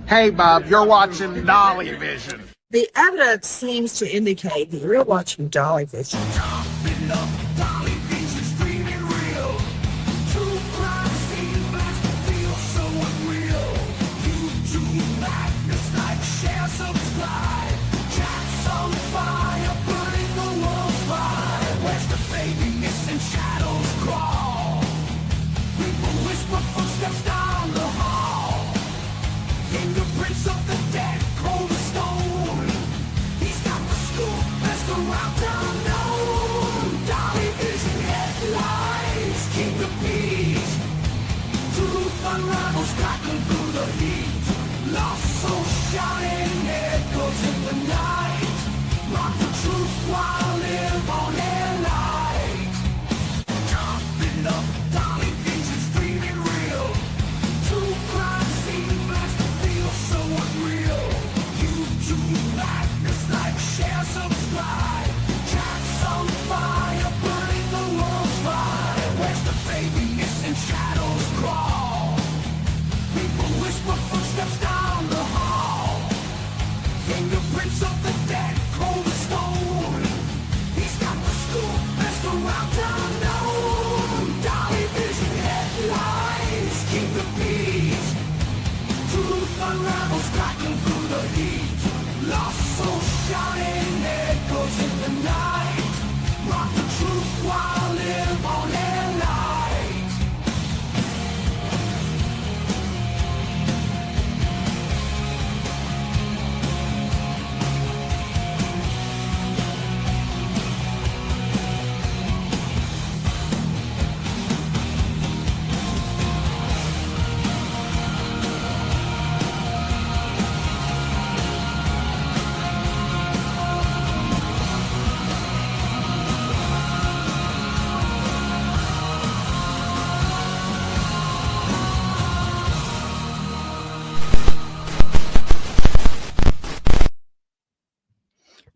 Hey, Bob, you're watching Dolly Vision. The evidence seems to indicate that you're watching Dolly Vision.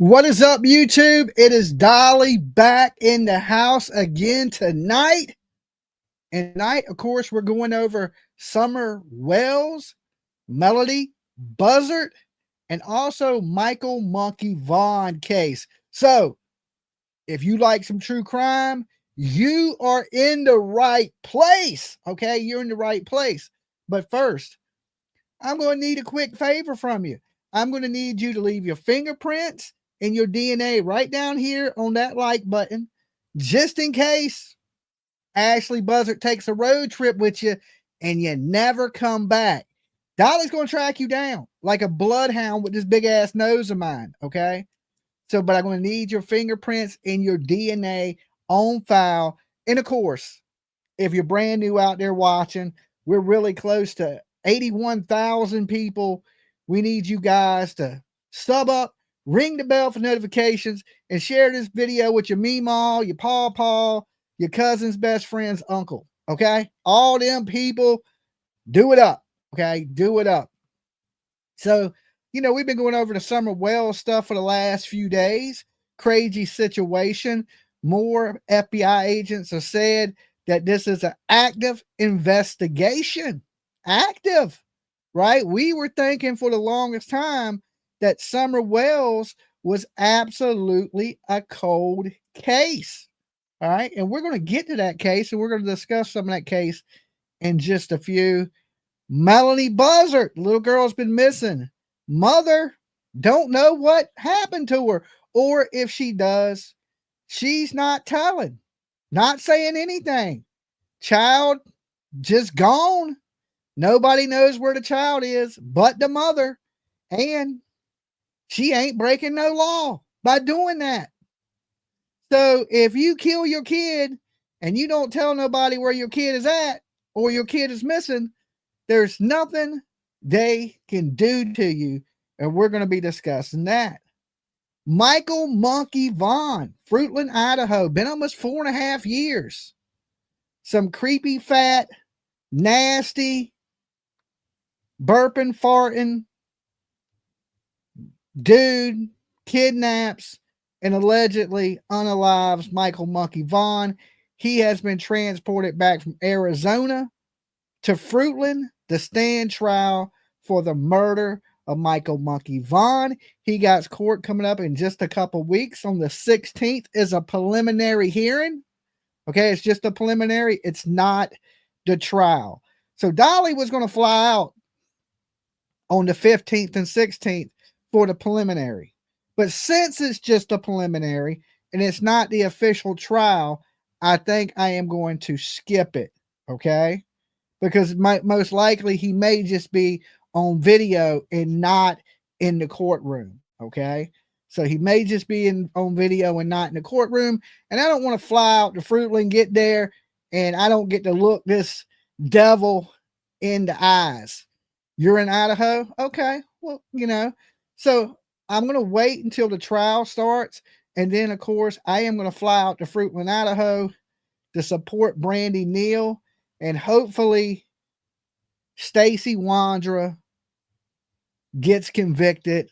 What is up, YouTube? It is Dolly back in the house again tonight. And tonight, of course, we're going over Summer Wells, Melodee Buzzard, and also Michael Monkey Vaughan case. So, if you like some true crime, you are in the right place. Okay, you're in the right place. But first, I'm going to need a quick favor from you. I'm going to need you to leave your fingerprints and your DNA right down here on that like button, just in case Ashley Buzzard takes a road trip with you and you never come back. Dolly's going to track you down like a bloodhound with this big ass nose of mine. Okay. So, but I'm going to need your fingerprints and your DNA on file. And of course, if you're brand new out there watching, we're really close to 81,000 people. We need you guys to sub up, ring the bell for notifications, and share this video with your meemaw, your pawpaw, your cousin's best friend's uncle. Okay? All them people, do it up. Okay? Do it up. So, we've been going over the Summer Wells stuff for the last few days. Crazy situation. More FBI agents have said that this is an active investigation. Active, right? We were thinking for the longest time that Summer Wells was absolutely a cold case. All right. And we're going to get to that case and we're going to discuss some of that case in just a few. Melodee Buzzard, little girl's been missing. Mother don't know what happened to her, or if she does, she's not telling, not saying anything. Child just gone. Nobody knows where the child is but the mother, and she ain't breaking no law by doing that. So if you kill your kid and you don't tell nobody where your kid is at or your kid is missing, there's nothing they can do to you. And we're going to be discussing that. Michael Monkey Vaughan, Fruitland, Idaho, been almost 4.5 years. Some creepy, fat, nasty, burping, farting dude kidnaps and allegedly unalives Michael Monkey Vaughan. He has been transported back from Arizona to Fruitland to stand trial for the murder of Michael Monkey Vaughan. He got court coming up in just a couple weeks. On the 16th is a preliminary hearing. Okay, it's just a preliminary. It's not the trial. So Dolly was going to fly out on the 15th and 16th for the preliminary. But since it's just a preliminary and it's not the official trial, I think I am going to skip it. Okay, because most likely he may just be on video and not in the courtroom. Okay, so he may just be on video and not in the courtroom. And I don't want to fly out to Fruitland, get there, and I don't get to look this devil in the eyes. You're in Idaho? Okay, well, so I'm going to wait until the trial starts. And then, of course, I am going to fly out to Fruitland, Idaho to support Brandy Neal. And hopefully Stacy Wandra gets convicted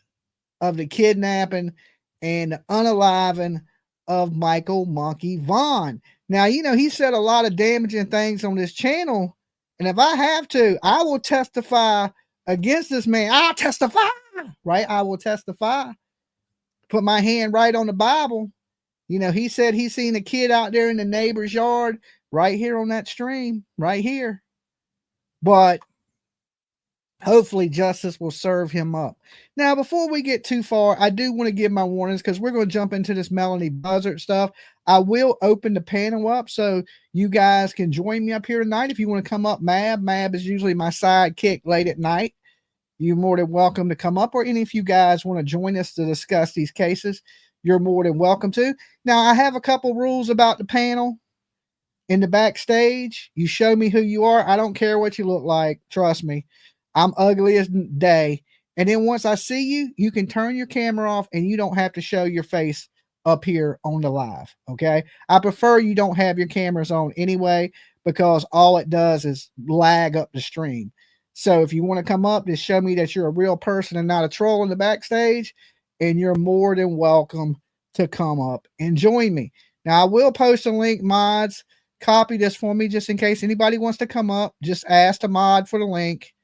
of the kidnapping and the unaliving of Michael Monkey Vaughan. Now, he said a lot of damaging things on this channel. And if I have to, I will testify against this man. I'll testify, right? I will testify. Put my hand right on the Bible. He said he seen a kid out there in the neighbor's yard right here on that stream, right here. But hopefully justice will serve him up. Now, before we get too far, I do want to give my warnings because we're going to jump into this Melodee Buzzard stuff. I will open the panel up so you guys can join me up here tonight. If you want to come up, Mab is usually my sidekick late at night. You're more than welcome to come up, or any of you guys want to join us to discuss these cases, you're more than welcome to. Now, I have a couple rules about the panel. In the backstage, you show me who you are. I don't care what you look like. Trust me. I'm ugly as day. And then once I see you, you can turn your camera off and you don't have to show your face up here on the live. Okay. I prefer you don't have your cameras on anyway, because all it does is lag up the stream. So if you want to come up, just show me that you're a real person and not a troll in the backstage, and you're more than welcome to come up and join me. Now, I will post a link, mods. Copy this for me just in case anybody wants to come up. Just ask the mod for the link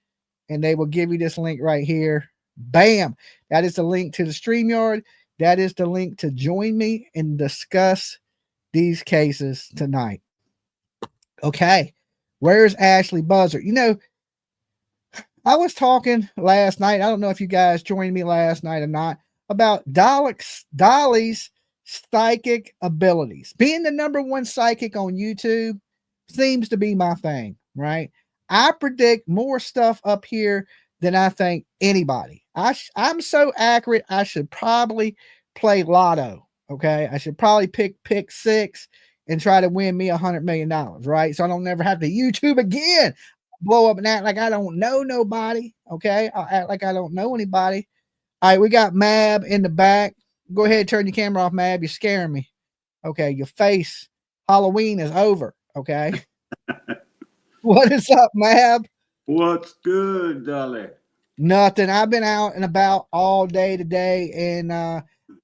and they will give you this link right here. Bam. That is the link to the StreamYard. That is the link to join me and discuss these cases tonight. Okay. Where's Ashley Buzzard? I was talking last night. I don't know if you guys joined me last night or not, about Dolly's psychic abilities. Being the #1 psychic on YouTube seems to be my thing, right? I predict more stuff up here than I think anybody. I'm so accurate, I should probably play lotto, okay? I should probably pick 6 and try to win me $100 million, right? So I don't never have to YouTube again. Blow up and act like I don't know nobody, okay? I'll act like I don't know anybody. All right, we got Mab in the back. Go ahead, turn your camera off, Mab. You're scaring me. Okay, your face. Halloween is over. Okay. What is up, Mab? What's good, Dolly? Nothing. I've been out and about all day today, and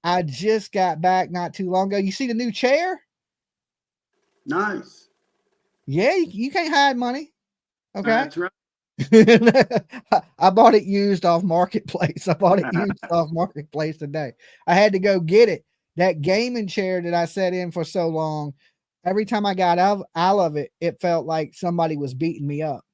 I just got back not too long ago. You see the new chair? Nice. Yeah, you can't hide money. Okay. That's right. I bought it used off Marketplace. Today. I had to go get it. That gaming chair that I sat in for so long, every time I got out of it, it felt like somebody was beating me up.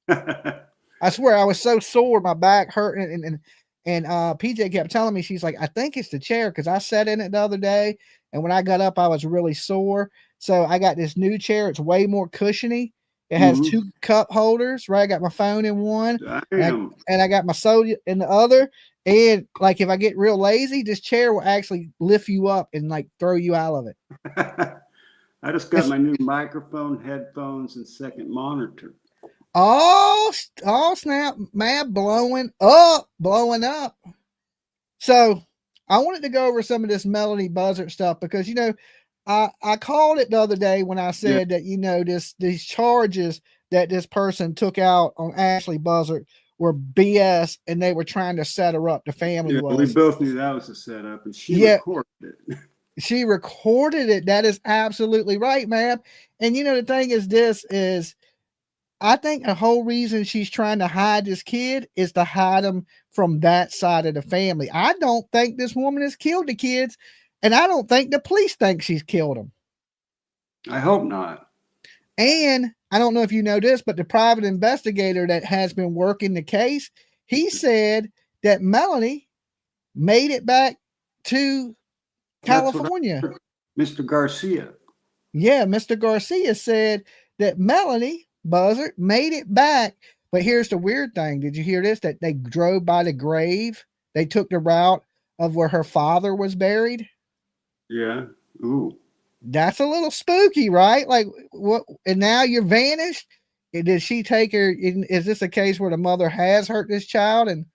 I swear I was so sore, my back hurting, and PJ kept telling me, she's like, I think it's the chair, because I sat in it the other day, and when I got up, I was really sore. So I got this new chair. It's way more cushiony. It has 2 cup holders, right? I got my phone in one, and I got my soda in the other. And like, if I get real lazy, this chair will actually lift you up and like throw you out of it. I just got my new microphone, headphones, and second monitor. Oh snap, Mab, blowing up. So I wanted to go over some of this Melodee Buzzard stuff because, I called it the other day when I said that, these charges that this person took out on Ashley Buzzard were BS, and they were trying to set her up. The family was. We both knew that was a setup, and she recorded it. She recorded it. That is absolutely right, ma'am. And the thing is, this is I think the whole reason she's trying to hide this kid is to hide him from that side of the family. I don't think this woman has killed the kids, and I don't think the police think she's killed them. I hope not. And I don't know if you know this, but the private investigator that has been working the case, he said that Melanie made it back to California. Mr. Garcia. Yeah, Mr. Garcia said that Melodee Buzzard made it back. But here's the weird thing. Did you hear this? That they drove by the grave. They took the route of where her father was buried. Yeah. Ooh. That's a little spooky, right? Like, what? And now you're vanished. Did she take her? Is this a case where the mother has hurt this child and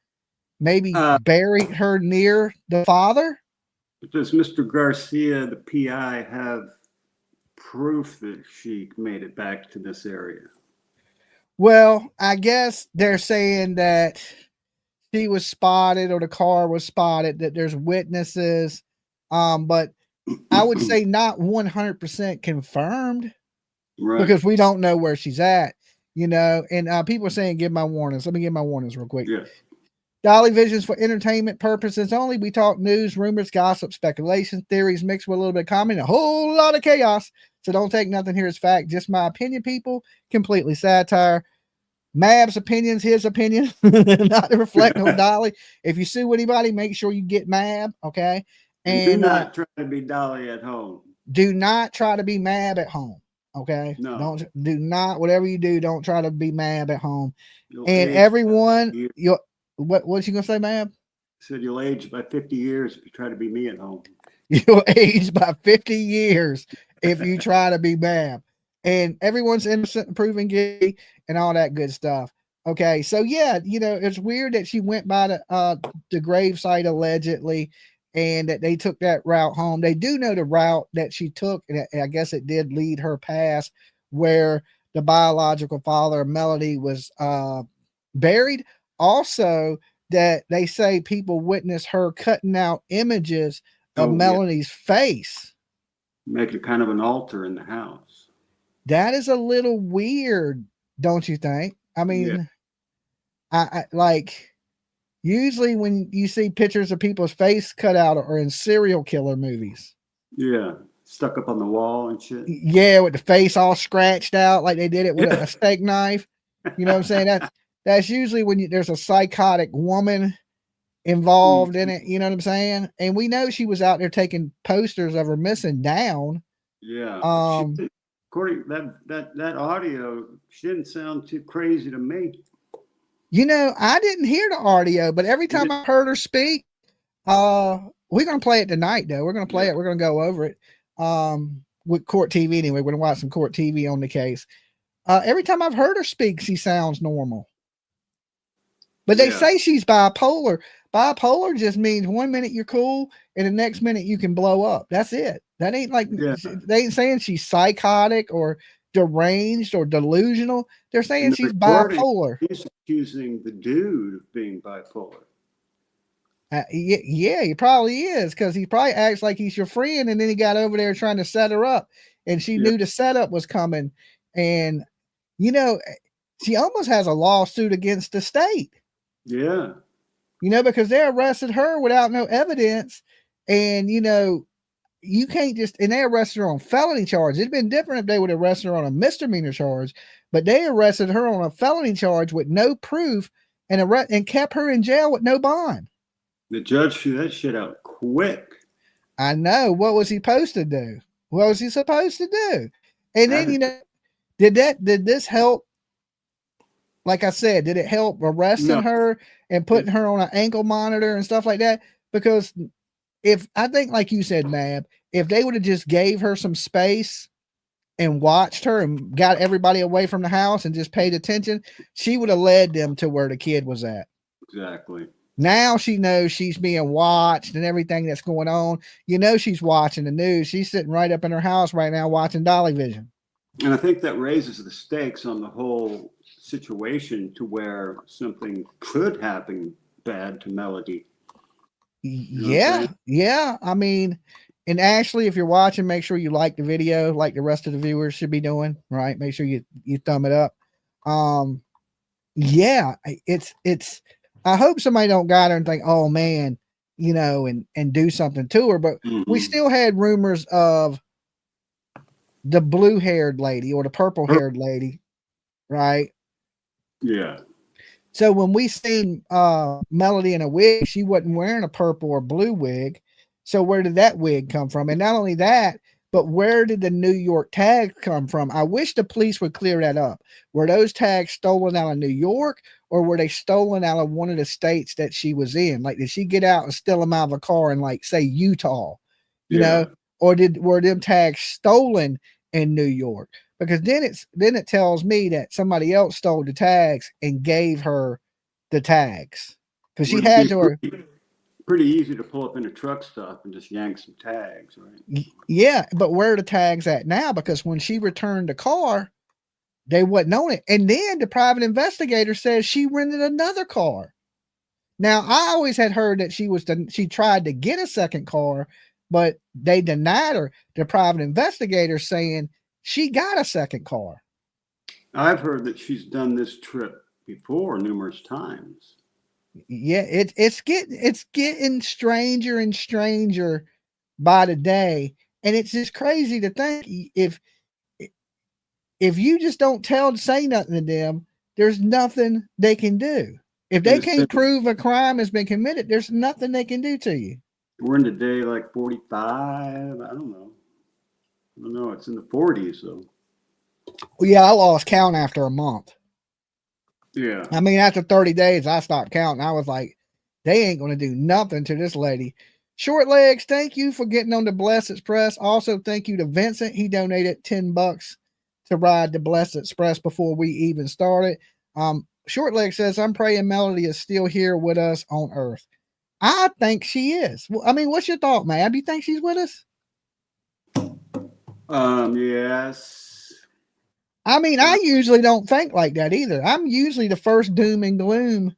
maybe buried her near the father? Does Mr. Garcia, the PI, have proof that she made it back to this area? Well, I guess they're saying that she was spotted or the car was spotted, that there's witnesses. But I would say not 100% confirmed, Right. because we don't know where she's at, and people are saying, give my warnings. Let me give my warnings real quick. Yeah. Dolly Vision's for entertainment purposes only. We talk news, rumors, gossip, speculation, theories mixed with a little bit of comment, a whole lot of chaos. So don't take nothing here as fact. Just my opinion, people. Completely satire. Mab's opinions, his opinion, not to reflect on Dolly. If you sue anybody, make sure you get Mab, okay? And do not try to be Dolly at home. Do not try to be Mab at home, okay? No. Do not, whatever you do, don't try to be Mab at home. You'll And age everyone, what's you gonna say, Mab? I said you'll age by 50 years if you try to be me at home. You'll age by 50 years if you try to be Mab. And everyone's innocent and proven guilty and all that good stuff. Okay, so yeah, it's weird that she went by the gravesite allegedly, and that they took that route home. They do know the route that she took, and I guess it did lead her past where the biological father of Melodee was buried. Also, that they say people witnessed her cutting out images of Melodee's face. Make it kind of an altar in the house. That is a little weird, don't you think? I mean, I like, usually when you see pictures of people's face cut out or in serial killer movies. Yeah. Stuck up on the wall and shit. Yeah, with the face all scratched out like they did it with a steak knife. You know what I'm saying? That's usually when there's a psychotic woman involved in it. You know what I'm saying? And we know she was out there taking posters of her missing down. Yeah. According that audio, she didn't sound too crazy to me. I didn't hear the audio, but every time I heard her speak, we're gonna play it tonight though. We're gonna play it, we're gonna go over it. With court TV anyway. We're gonna watch some court TV on the case. Every time I've heard her speak, she sounds normal. But they say she's bipolar. Bipolar just means 1 minute you're cool and the next minute you can blow up. That's it. That ain't like, they ain't saying she's psychotic or deranged or delusional. They're saying she's bipolar. He's accusing the dude of being bipolar. Yeah, he probably is, because he probably acts like he's your friend, and then he got over there trying to set her up, and she knew the setup was coming. And she almost has a lawsuit against the state. Yeah. Because they arrested her without no evidence, and you can't just, and they arrested her on felony charge. It'd been different if they would arrest her on a misdemeanor charge, but they arrested her on a felony charge with no proof and kept her in jail with no bond. The judge threw that shit out quick. I know. What was he supposed to do? What was he supposed to do? And then, did this help? Like I said, did it help arresting her and putting her on an ankle monitor and stuff like that? Because I think, like you said, Mab, if they would have just gave her some space and watched her and got everybody away from the house and just paid attention, she would have led them to where the kid was at. Exactly. Now she knows she's being watched and everything that's going on. She's watching the news. She's sitting right up in her house right now watching Dolly Vision. And I think that raises the stakes on the whole situation to where something could happen bad to Melodee. Yeah. I mean, and Ashley, if you're watching, make sure you like the video, like the rest of the viewers should be doing, right? Make sure you thumb it up. Yeah, it's I hope somebody don't got her and think, oh man, you know, and do something to her. But we still had rumors of the blue haired lady or the purple haired lady, right? Yeah. So when we seen Melodee in a wig, she wasn't wearing a purple or blue wig. So where did that wig come from? And not only that, but where did the New York tags come from? I wish the police would clear that up. Were those tags stolen out of New York, or were they stolen out of one of the states that she was in? Like, did she get out and steal them out of a car in, like, say, Utah? You know, or were them tags stolen in New York? Because then it tells me that somebody else stole the tags and gave her the tags, because she had to her. Pretty easy to pull up in a truck stop and just yank some tags, right? Yeah, but where are the tags at now? Because when she returned the car, they wasn't on it. And then the private investigator says she rented another car. Now, I always had heard that she tried to get a second car, but they denied her. The private investigator saying she got a second car. I've heard that she's done this trip before numerous times. Yeah, it's getting stranger and stranger by the day, and it's just crazy to think if you just don't say nothing to them, there's nothing they can do. If they can't prove a crime has been committed, there's nothing they can do to you. We're in the day like 45. I don't know. It's in the 40s though. Well, yeah, I lost count after a month. Yeah. I mean, after 30 days, I stopped counting. I was like, they ain't going to do nothing to this lady. Short Legs, thank you for getting on the Blessed Express. Also, thank you to Vincent. He donated $10 to ride the Blessed Express before we even started. Short Legs says, I'm praying Melodee is still here with us on Earth. I think she is. Well, I mean, what's your thought, man? Do you think she's with us? Yes. I mean, I usually don't think like that either. I'm usually the first doom and gloom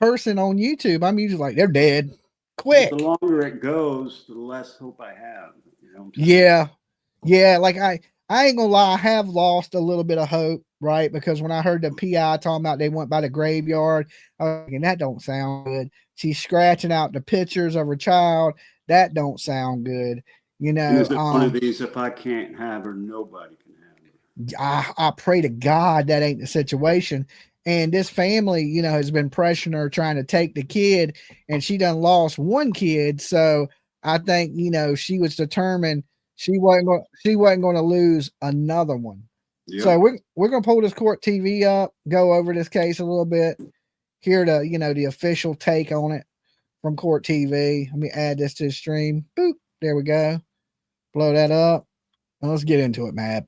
person on YouTube. I'm usually like, they're dead. Quick. But the longer it goes, the less hope I have. You know what I'm saying? Yeah. Like I ain't gonna lie, I have lost a little bit of hope, right? Because when I heard the PI talking about they went by the graveyard, I was thinking that don't sound good. She's scratching out the pictures of her child. That don't sound good. You know, and is it one of these? If I can't have her, nobody can have her. I pray to God that ain't the situation. And this family, you know, has been pressuring her, trying to take the kid, and she done lost one kid. So I think, you know, she was determined she wasn't going to lose another one. Yep. So we're going to pull this court TV up, go over this case a little bit, hear the official take on it from court TV. Let me add this to the stream. Boop. There we go. Blow that up. And let's get into it, Mab.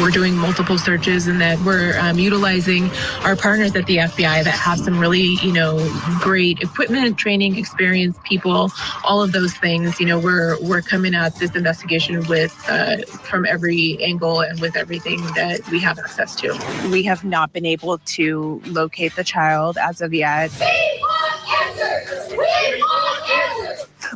We're doing multiple searches, and that we're utilizing our partners at the FBI that have some really, great equipment, training, experience, people, all of those things. We're coming at this investigation with from every angle and with everything that we have access to. We have not been able to locate the child as of yet.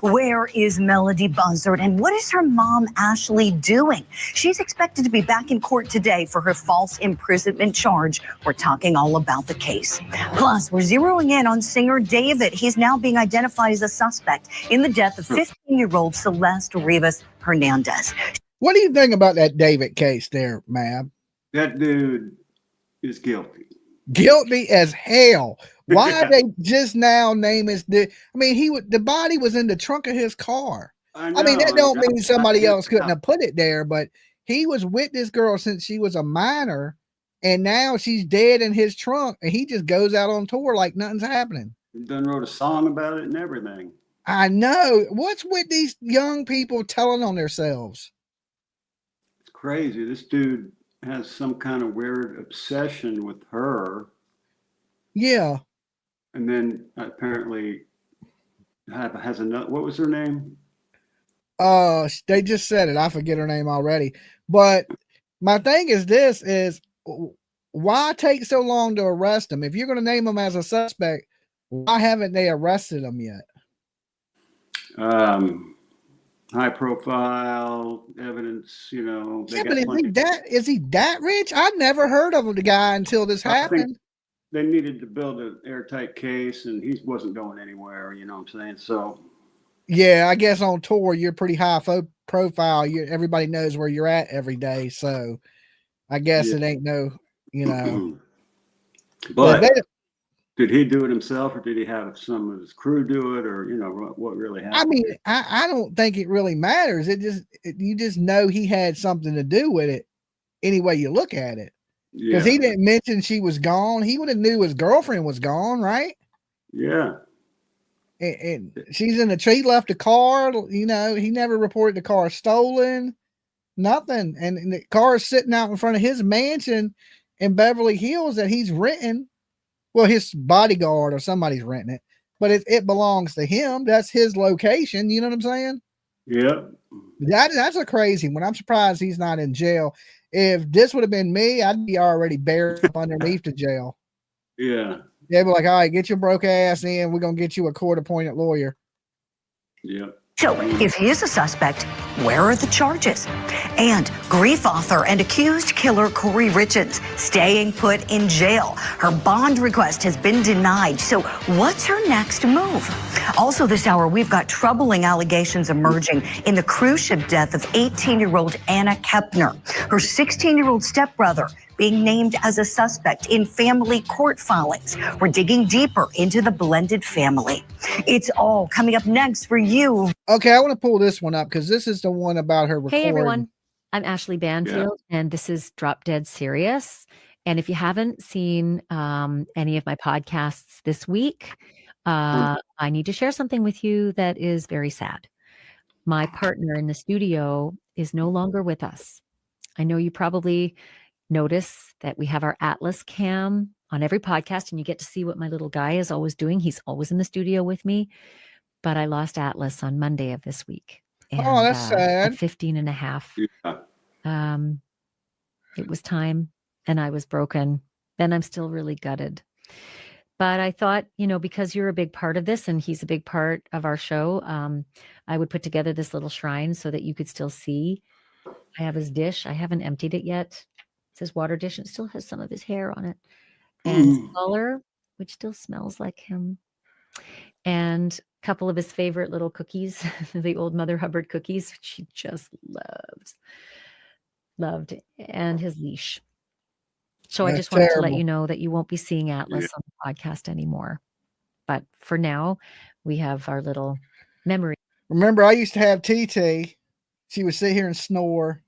Where is Melodee Buzzard, and what is her mom, Ashley, doing? She's expected to be back in court today for her false imprisonment charge. We're talking all about the case. Plus, we're zeroing in on singer David. He's now being identified as a suspect in the death of 15-year-old Celeste Rivas Hernandez. What do you think about that David case there, Mab? That dude is guilty. Guilty as hell. Why they just now name his? I mean, the body was in the trunk of his car. I mean, that don't mean somebody else couldn't have put it there, but he was with this girl since she was a minor, and now she's dead in his trunk, and he just goes out on tour like nothing's happening. He done wrote a song about it and everything. I know. What's with these young people telling on themselves? It's crazy. This dude has some kind of weird obsession with her. Yeah. And then apparently has another. What was her name? They just said it. I forget her name already. But my thing is why take so long to arrest him? If you're going to name him as a suspect, why haven't they arrested him yet? high profile evidence, you know. Yeah, but is he that rich? I never heard of the guy until this I think happened. they needed to build an airtight case, and he wasn't going anywhere, you know what I'm saying? So, yeah, I guess on tour, you're pretty high profile. Everybody knows where you're at every day. So I guess it ain't no, you know. but did he do it himself, or did he have some of his crew do it, or, you know, what really happened? I mean, I don't think it really matters. You just know he had something to do with it any way you look at it. Because he didn't mention she was gone. He would have knew his girlfriend was gone, right? Yeah. And she's in the tree, left the car. You know, he never reported the car stolen. Nothing. And the car is sitting out in front of his mansion in Beverly Hills that he's renting. Well, his bodyguard or somebody's renting it, but it belongs to him. That's his location. You know what I'm saying? Yeah. That's a crazy one. I'm surprised he's not in jail. If this would have been me, I'd be already buried up underneath the jail. Yeah. They'd be like, all right, get your broke ass in. We're going to get you a court-appointed lawyer. Yeah. So, if he is a suspect, where are the charges? And grief author and accused killer Corey Richards staying put in jail. Her bond request has been denied. So, what's her next move? Also this hour, we've got troubling allegations emerging in the cruise ship death of 18-year-old Anna Kepner. Her 16-year-old stepbrother being named as a suspect in family court filings. We're digging deeper into the blended family. It's all coming up next for you. Okay, I want to pull this one up because this is the one about her recording. Hey, everyone. I'm Ashley Banfield, and this is Drop Dead Serious. And if you haven't seen any of my podcasts this week, I need to share something with you that is very sad. My partner in the studio is no longer with us. I know you probably notice that we have our Atlas cam on every podcast, and you get to see what my little guy is always doing. He's always in the studio with me. But I lost Atlas on Monday of this week. And, that's sad. At 15 and a half. Yeah. It was time, and I was broken. And I'm still really gutted. But I thought, you know, because you're a big part of this and he's a big part of our show, I would put together this little shrine so that you could still see. I have his dish. I haven't emptied it yet. It's his water dish. It still has some of his hair on it. And his collar, which still smells like him. And a couple of his favorite little cookies, the old Mother Hubbard cookies, which he just loved, and his leash. So I just wanted to let you know that you won't be seeing Atlas on the podcast anymore. But for now, we have our little memory. Remember, I used to have TT. She would sit here and snore.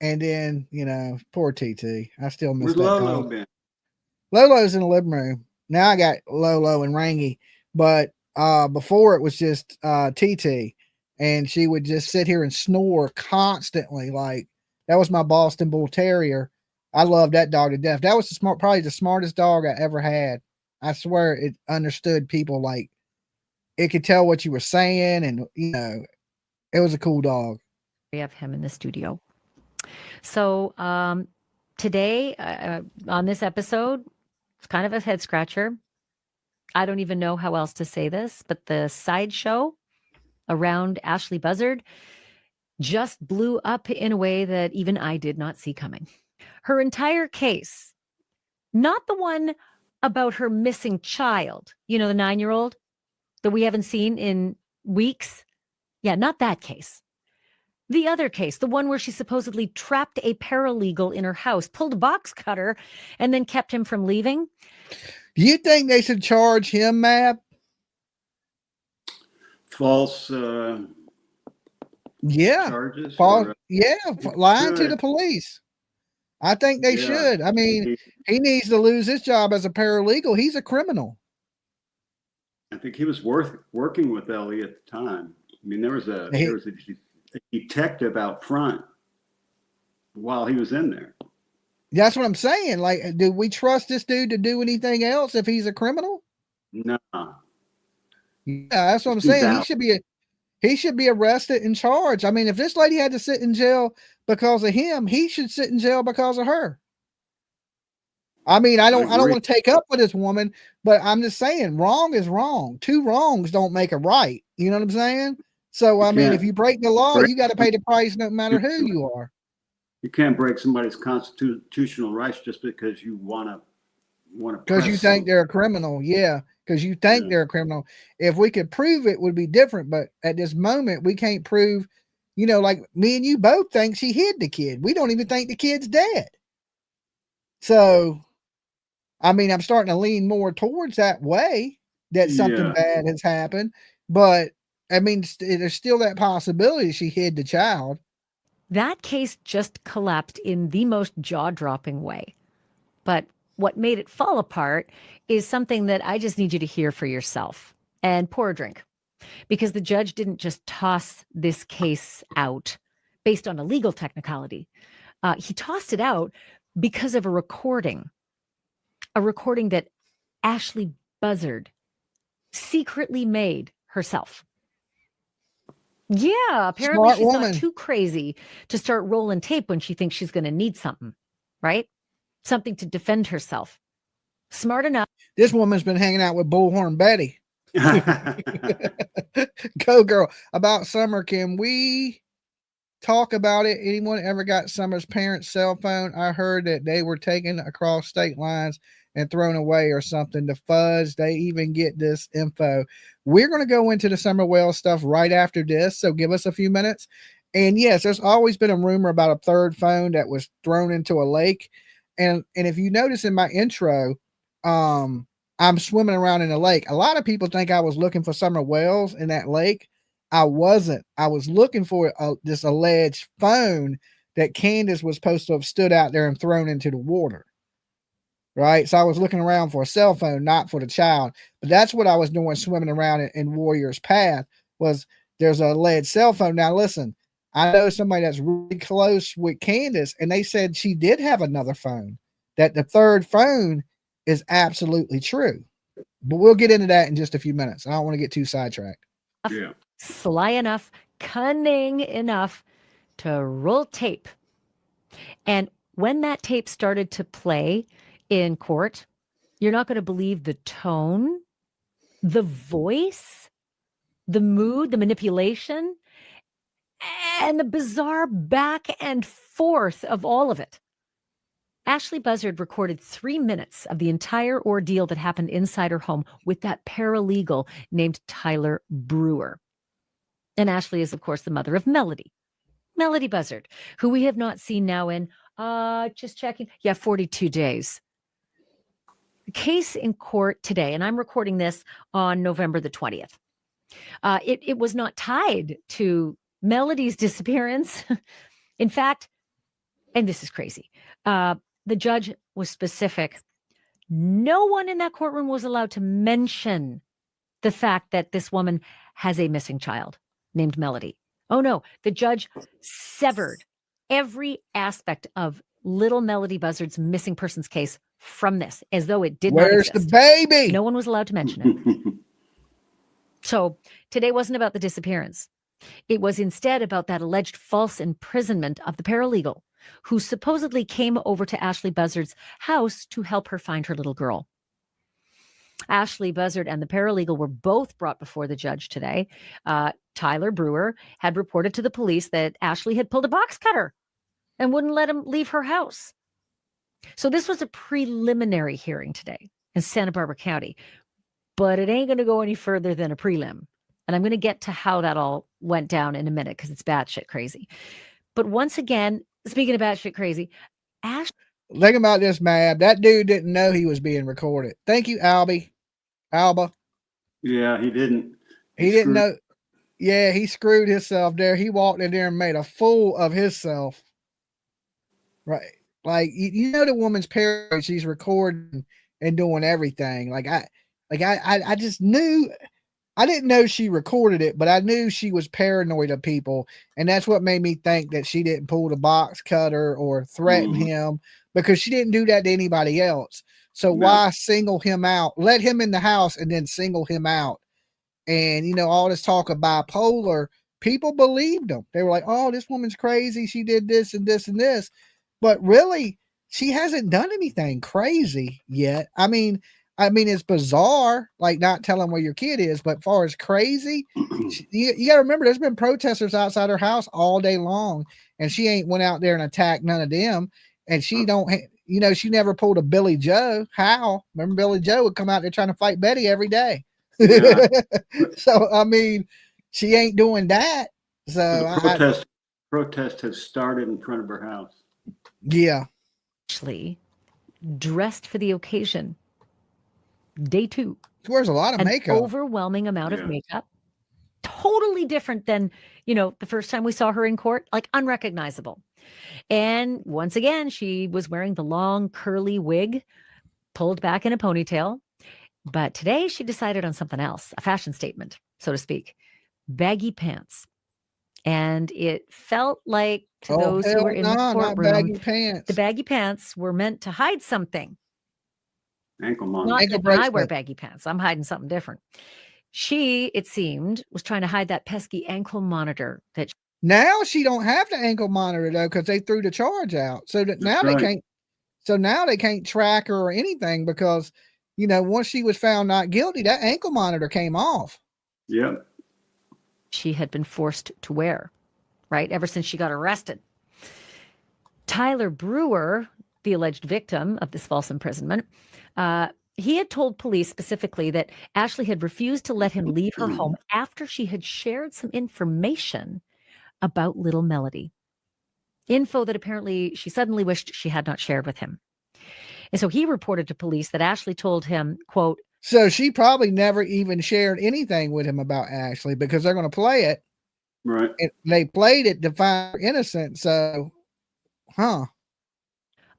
And then, you know, poor TT. I still miss Where's that Lolo dog. been? Lolo's in the living room. Now I got Lolo and Rangy. But before it was just TT. And she would just sit here and snore constantly. Like, that was my Boston Bull Terrier. I love that dog to death. That was probably the smartest dog I ever had. I swear it understood people. Like, it could tell what you were saying, and you know, it was a cool dog. We have him in the studio. So today on this episode, it's kind of a head scratcher. I don't even know how else to say this, but the sideshow around Ashley Buzzard just blew up in a way that even I did not see coming. Her entire case, not the one about her missing child, you know, the 9-year-old that we haven't seen in weeks. Yeah, not that case. The other case, the one where she supposedly trapped a paralegal in her house, pulled a box cutter, and then kept him from leaving. Do you think they should charge him, Matt? False charges? Lying to the police. I think they should. I mean, he needs to lose his job as a paralegal. He's a criminal. I think he was working with Ellie at the time. I mean, there was a detective out front while he was in there. That's what I'm saying. Like, do we trust this dude to do anything else if he's a criminal? No. Yeah, that's what I'm saying. He should be arrested and charged. I mean, if this lady had to sit in jail because of him, he should sit in jail because of her. I mean, I don't want to take up with this woman, but I'm just saying wrong is wrong. Two wrongs don't make a right. You know what I'm saying? So, I You mean, can't if you break the law, break- you got to pay the price no matter who you are. You can't break somebody's constitutional rights just because you want to Because you think they're a criminal. Yeah. Because you think they're a criminal. If we could prove it, would be different. But at this moment, we can't prove, you know, like me and you both think she hid the kid. We don't even think the kid's dead. So, I mean, I'm starting to lean more towards that way that something bad has happened. But I mean, there's still that possibility she hid the child. That case just collapsed in the most jaw-dropping way. But what made it fall apart is something that I just need you to hear for yourself and pour a drink, because the judge didn't just toss this case out based on a legal technicality. He tossed it out because of a recording that Ashley Buzzard secretly made herself. Yeah, apparently Smart she's woman. not too crazy to start rolling tape when she thinks she's going to need something, right? Something to defend herself. Smart enough. This woman's been hanging out with Bullhorn Betty. Go girl. About Summer, can we talk about it? Anyone ever got Summer's parents' cell phone? I heard that they were taken across state lines and thrown away or something. The fuzz, they even get this info. We're going to go into the Summer Wells stuff right after this, so give us a few minutes. And yes, there's always been a rumor about a third phone that was thrown into a lake. And if you notice in my intro, I'm swimming around in the lake. A lot of people think I was looking for Summer Wells in that lake. I wasn't. I was looking for this alleged phone that Candace was supposed to have stood out there and thrown into the water. Right. So I was looking around for a cell phone, not for the child. But that's what I was doing, swimming around in Warrior's Path, was there's a alleged cell phone. Now, listen, I know somebody that's really close with Candace, and they said she did have another phone, that the third phone is absolutely true. But we'll get into that in just a few minutes. I don't want to get too sidetracked. Yeah. Sly enough, cunning enough to roll tape. And when that tape started to play in court, you're not going to believe the tone, the voice, the mood, the manipulation, and the bizarre back and forth of all of it. Ashley Buzzard recorded 3 minutes of the entire ordeal that happened inside her home with that paralegal named Tyler Brewer. And Ashley is, of course, the mother of Melodee Buzzard, who we have not seen now in, just checking, 42 days. The case in court today, and I'm recording this on November the 20th. It was not tied to Melodee's disappearance. In fact, and this is crazy, the judge was specific. No one in that courtroom was allowed to mention the fact that this woman has a missing child named Melodee. Oh no, the judge severed every aspect of little Melodee Buzzard's missing persons case from this, as though it did not exist. Where's the baby? No one was allowed to mention it. So today wasn't about the disappearance. It was instead about that alleged false imprisonment of the paralegal who supposedly came over to Ashley Buzzard's house to help her find her little girl. Ashley Buzzard and the paralegal were both brought before the judge today. Tyler Brewer had reported to the police that Ashley had pulled a box cutter and wouldn't let him leave her house. So this was a preliminary hearing today in Santa Barbara County, but it ain't going to go any further than a prelim. And I'm going to get to how that all went down in a minute because it's batshit crazy. But once again, speaking of batshit crazy, Think about this, Mab. That dude didn't know he was being recorded. Thank you, Alba. Yeah, he didn't. He didn't know. Yeah, he screwed himself there. He walked in there and made a fool of himself. Right. Like, you know, the woman's parents, she's recording and doing everything. I just knew. I didn't know she recorded it, but I knew she was paranoid of people. And that's what made me think that she didn't pull the box cutter or threaten him, because she didn't do that to anybody else. So why single him out? Let him in the house and then single him out. And, you know, all this talk of bipolar, people believed him. They were like, oh, this woman's crazy. She did this and this and this. But really, she hasn't done anything crazy yet. I mean, I mean, it's bizarre, like not telling where your kid is, but far as crazy, you got to remember there's been protesters outside her house all day long, and she ain't went out there and attacked none of them. And she don't, she never pulled a Billy Joe. How? Remember Billy Joe would come out there trying to fight Betty every day. Yeah. So, I mean, she ain't doing that. So the protest has started in front of her house. Yeah. Actually dressed for the occasion. Day 2. She wears a lot of makeup. Overwhelming amount of makeup. Totally different than, the first time we saw her in court, like unrecognizable. And once again, she was wearing the long curly wig pulled back in a ponytail. But today she decided on something else, a fashion statement, so to speak. Baggy pants. And it felt like to those who were in the courtroom, the baggy pants were meant to hide something. Ankle monitor. Not that when I wear baggy pants, I'm hiding something different. She, it seemed, was trying to hide that pesky ankle monitor. Now she don't have to ankle monitor though, because they threw the charge out. So that now they can't. So now they can't track her or anything because, once she was found not guilty, that ankle monitor came off. Yep. She had been forced to wear, right? Ever since she got arrested. Tyler Brewer, the alleged victim of this false imprisonment, he had told police specifically that Ashley had refused to let him leave her home after she had shared some information about little Melodee. Info that apparently she suddenly wished she had not shared with him. And so he reported to police that Ashley told him, quote, so she probably never even shared anything with him about Ashley because they're going to play it. Right. And they played it to find her innocent. So,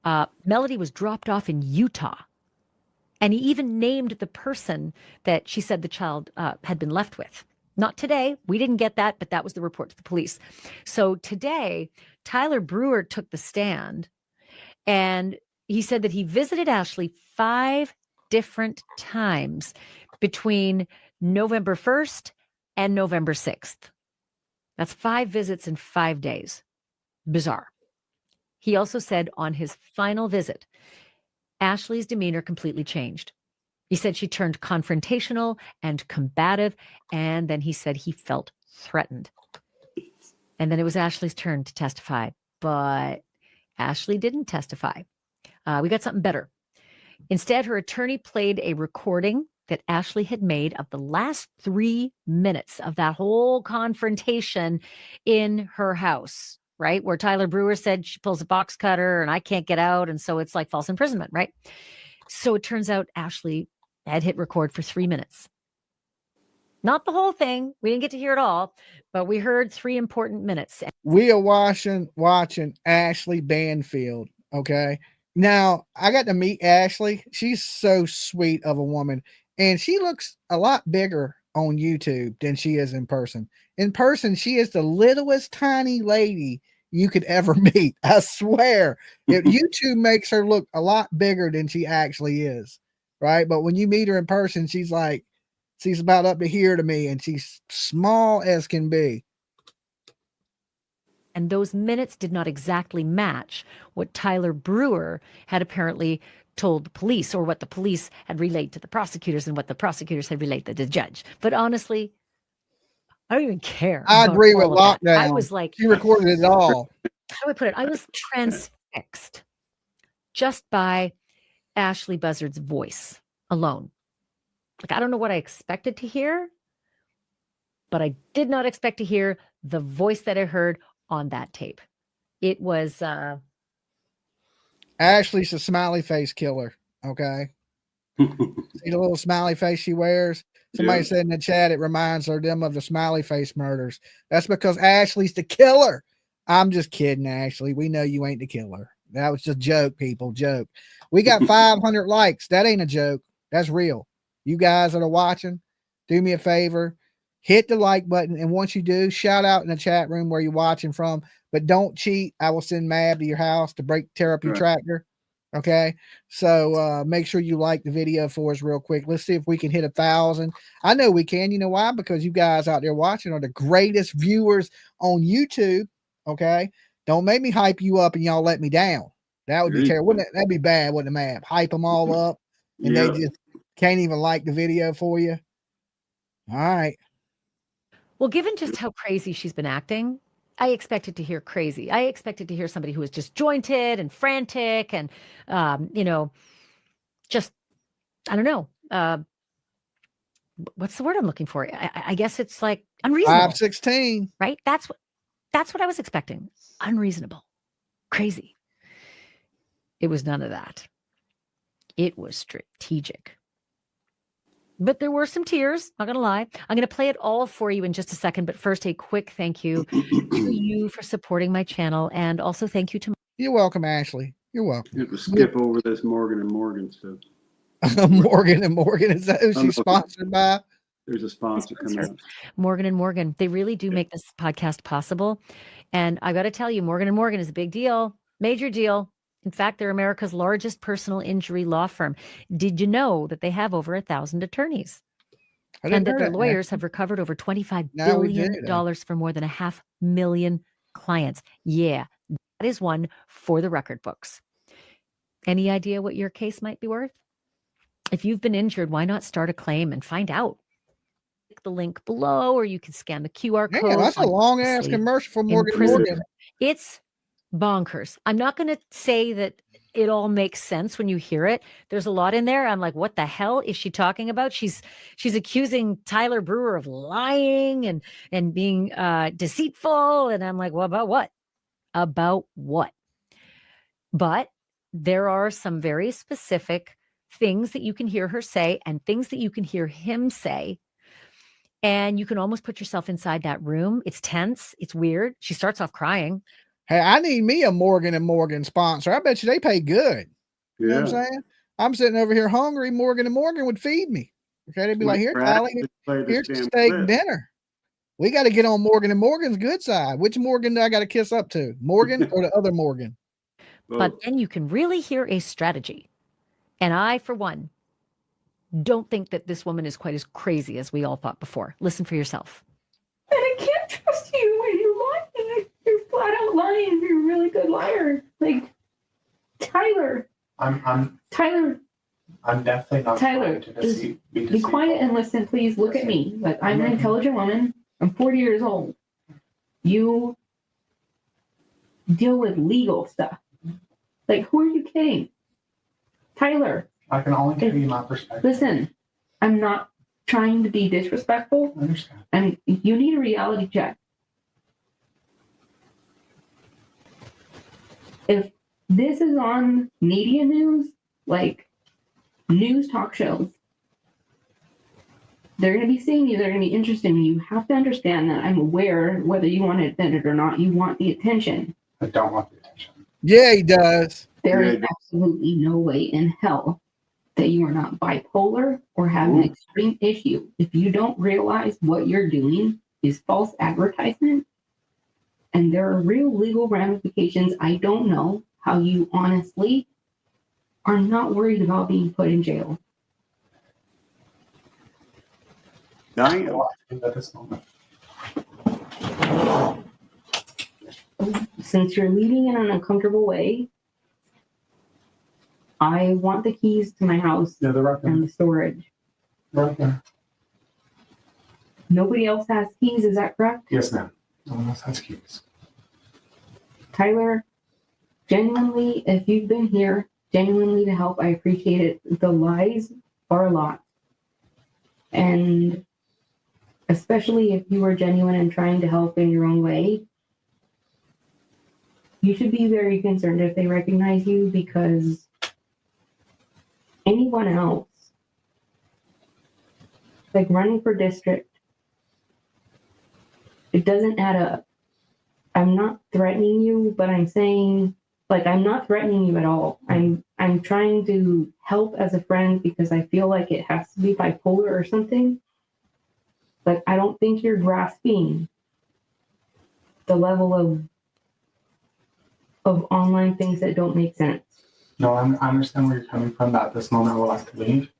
Melodee was dropped off in Utah. And he even named the person that she said the child had been left with. Not today. We didn't get that, but that was the report to the police. So today, Tyler Brewer took the stand and he said that he visited Ashley 5 different times between November 1st and November 6th. That's 5 visits in 5 days. Bizarre. He also said on his final visit, Ashley's demeanor completely changed. He said she turned confrontational and combative, and then he said he felt threatened. And then it was Ashley's turn to testify, but Ashley didn't testify. We got something better. Instead, her attorney played a recording that Ashley had made of the last 3 minutes of that whole confrontation in her house, right? Where Tyler Brewer said she pulls a box cutter and I can't get out. And so it's like false imprisonment, right? So it turns out Ashley had hit record for 3 minutes. Not the whole thing. We didn't get to hear it all, but we heard 3 important minutes. We are watching Ashley Banfield. Okay. Now I got to meet Ashley. She's so sweet of a woman, and she looks a lot bigger on YouTube than she is in person. In person, she is the littlest tiny lady you could ever meet. I swear. YouTube makes her look a lot bigger than she actually is. Right. But when you meet her in person, she's about up to here to me, and she's small as can be. And those minutes did not exactly match what Tyler Brewer had apparently told the police, or what the police had relayed to the prosecutors and what the prosecutors had relayed to the judge. But honestly, I don't even care. I agree with Lockdown. I was like, she recorded it all. How do I put it? I was transfixed just by Ashley Buzzard's voice alone. Like, I don't know what I expected to hear, but I did not expect to hear the voice that I heard on that tape. It was Ashley's a smiley face killer. Okay. See the little smiley face she wears? Somebody said in the chat it reminds them of the smiley face murders. That's because Ashley's the killer. I'm just kidding, Ashley. We know you ain't the killer. That was just a joke, people. Joke. We got 500 likes. That ain't a joke. That's real. You guys that are watching, do me a favor. Hit the like button, and once you do, shout out in the chat room where you're watching from, but don't cheat. I will send Mab to your house to tear up your tractor. Okay. So make sure you like the video for us real quick. Let's see if we can hit 1,000. I know we can. You know why? Because you guys out there watching are the greatest viewers on YouTube. Okay. Don't make me hype you up and y'all let me down. That would be terrible. That'd be bad, wouldn't it, Mab? Hype them all up and they just Can't even like the video for you. All right. Well, given just how crazy she's been acting, I expected to hear crazy. I expected to hear somebody who was disjointed and frantic and, just, I don't know. What's the word I'm looking for? I guess it's like unreasonable. 516. Right? That's what I was expecting. Unreasonable. Crazy. It was none of that. It was strategic. But there were some tears, not going to lie. I'm going to play it all for you in just a second. But first, a quick thank you to you for supporting my channel. And also thank you to... You're welcome, Ashley. You're welcome. You have to skip over this Morgan and Morgan stuff. Morgan and Morgan, is that who she's sponsored by? There's a sponsor coming up. Morgan and Morgan. They really do make this podcast possible. And I got to tell you, Morgan and Morgan is a big deal, major deal. In fact, they're America's largest personal injury law firm. Did you know that they have over 1,000 attorneys? And that their lawyers have recovered over $25 billion for more than 500,000 clients. Yeah, that is one for the record books. Any idea what your case might be worth? If you've been injured, why not start a claim and find out? Click the link below, or you can scan the QR code. Yeah, that's a long ass commercial for Morgan Morgan. It's bonkers. I'm not going to say that it all makes sense when you hear it. There's a lot in there. I'm like, what the hell is she talking about? She's accusing Tyler Brewer of lying and being deceitful. And I'm like, well, about what? About what? But there are some very specific things that you can hear her say and things that you can hear him say. And you can almost put yourself inside that room. It's tense. It's weird. She starts off crying. Hey, I need me a Morgan and Morgan sponsor. I bet you they pay good. You know what I'm saying? I'm sitting over here hungry. Morgan and Morgan would feed me. Okay, they'd be like, here, Dolly, here's the steak dinner. We got to get on Morgan and Morgan's good side. Which Morgan do I got to kiss up to? Morgan or the other Morgan? But then you can really hear a strategy. And I, for one, don't think that this woman is quite as crazy as we all thought before. Listen for yourself. And I can't trust you when you're lying. You're flat out lying. You're a really good liar. Like, Tyler. Tyler. I'm definitely not Tyler, trying to deceive. Be quiet and listen, please. Look at me. Like, I'm an intelligent woman. I'm 40 years old. You deal with legal stuff. Like, who are you kidding? Tyler. I can only give you my perspective. Listen, I'm not trying to be disrespectful. I understand. And you need a reality check. If this is on media news, like news talk shows, they're going to be seeing you. They're going to be interested in you. You have to understand that I'm aware, whether you want to admit it or not, you want the attention. I don't want the attention. Yeah, he does. There is absolutely no way in hell that you are not bipolar or have an extreme issue. If you don't realize what you're doing is false advertisement, and there are real legal ramifications, I don't know how you honestly are not worried about being put in jail. I am. At this moment. Since you're leaving in an uncomfortable way, I want the keys to my house Yeah, they're right there. and the storage. Right there. Nobody else has keys, is that correct? Yes, ma'am. No one else has keys. Tyler, genuinely, if you've been here, genuinely to help, I appreciate it. The lies are a lot. And especially if you are genuine and trying to help in your own way, you should be very concerned if they recognize you, because anyone else, like running for district, it doesn't add up. I'm not threatening you, but I'm saying, like, I'm not threatening you at all. I'm trying to help as a friend because I feel like it has to be bipolar or something. Like, I don't think you're grasping the level of online things that don't make sense. No, I understand where you're coming from. At this moment, I will have to leave.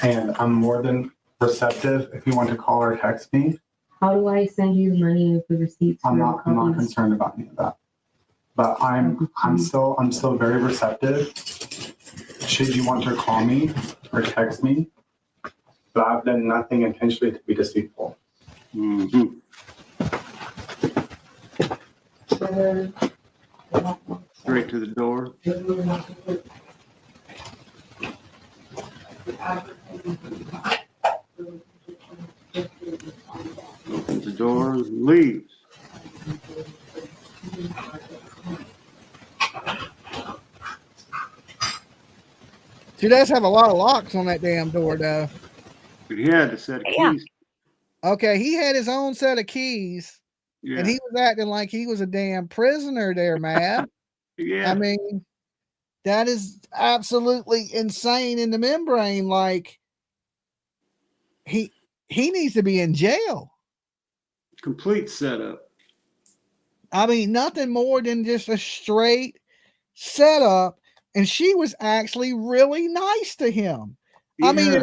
And I'm more than receptive if you want to call or text me. How do I send you the money with the receipts? I'm not concerned about any of that. But I'm still very receptive. should you want to call me or text me, but I've done nothing intentionally to be deceitful. Mm-hmm. Straight to the door. Opens the door, leaves. She does have a lot of locks on that damn door, though. But he had a set of keys. Okay, he had his own set of keys, Yeah. and he was acting like he was a damn prisoner there, man. Yeah. I mean, that is absolutely insane in the membrane. Like, he needs to be in jail. Complete setup. I mean, nothing more than just a straight setup. And she was actually really nice to him. Yeah. I mean,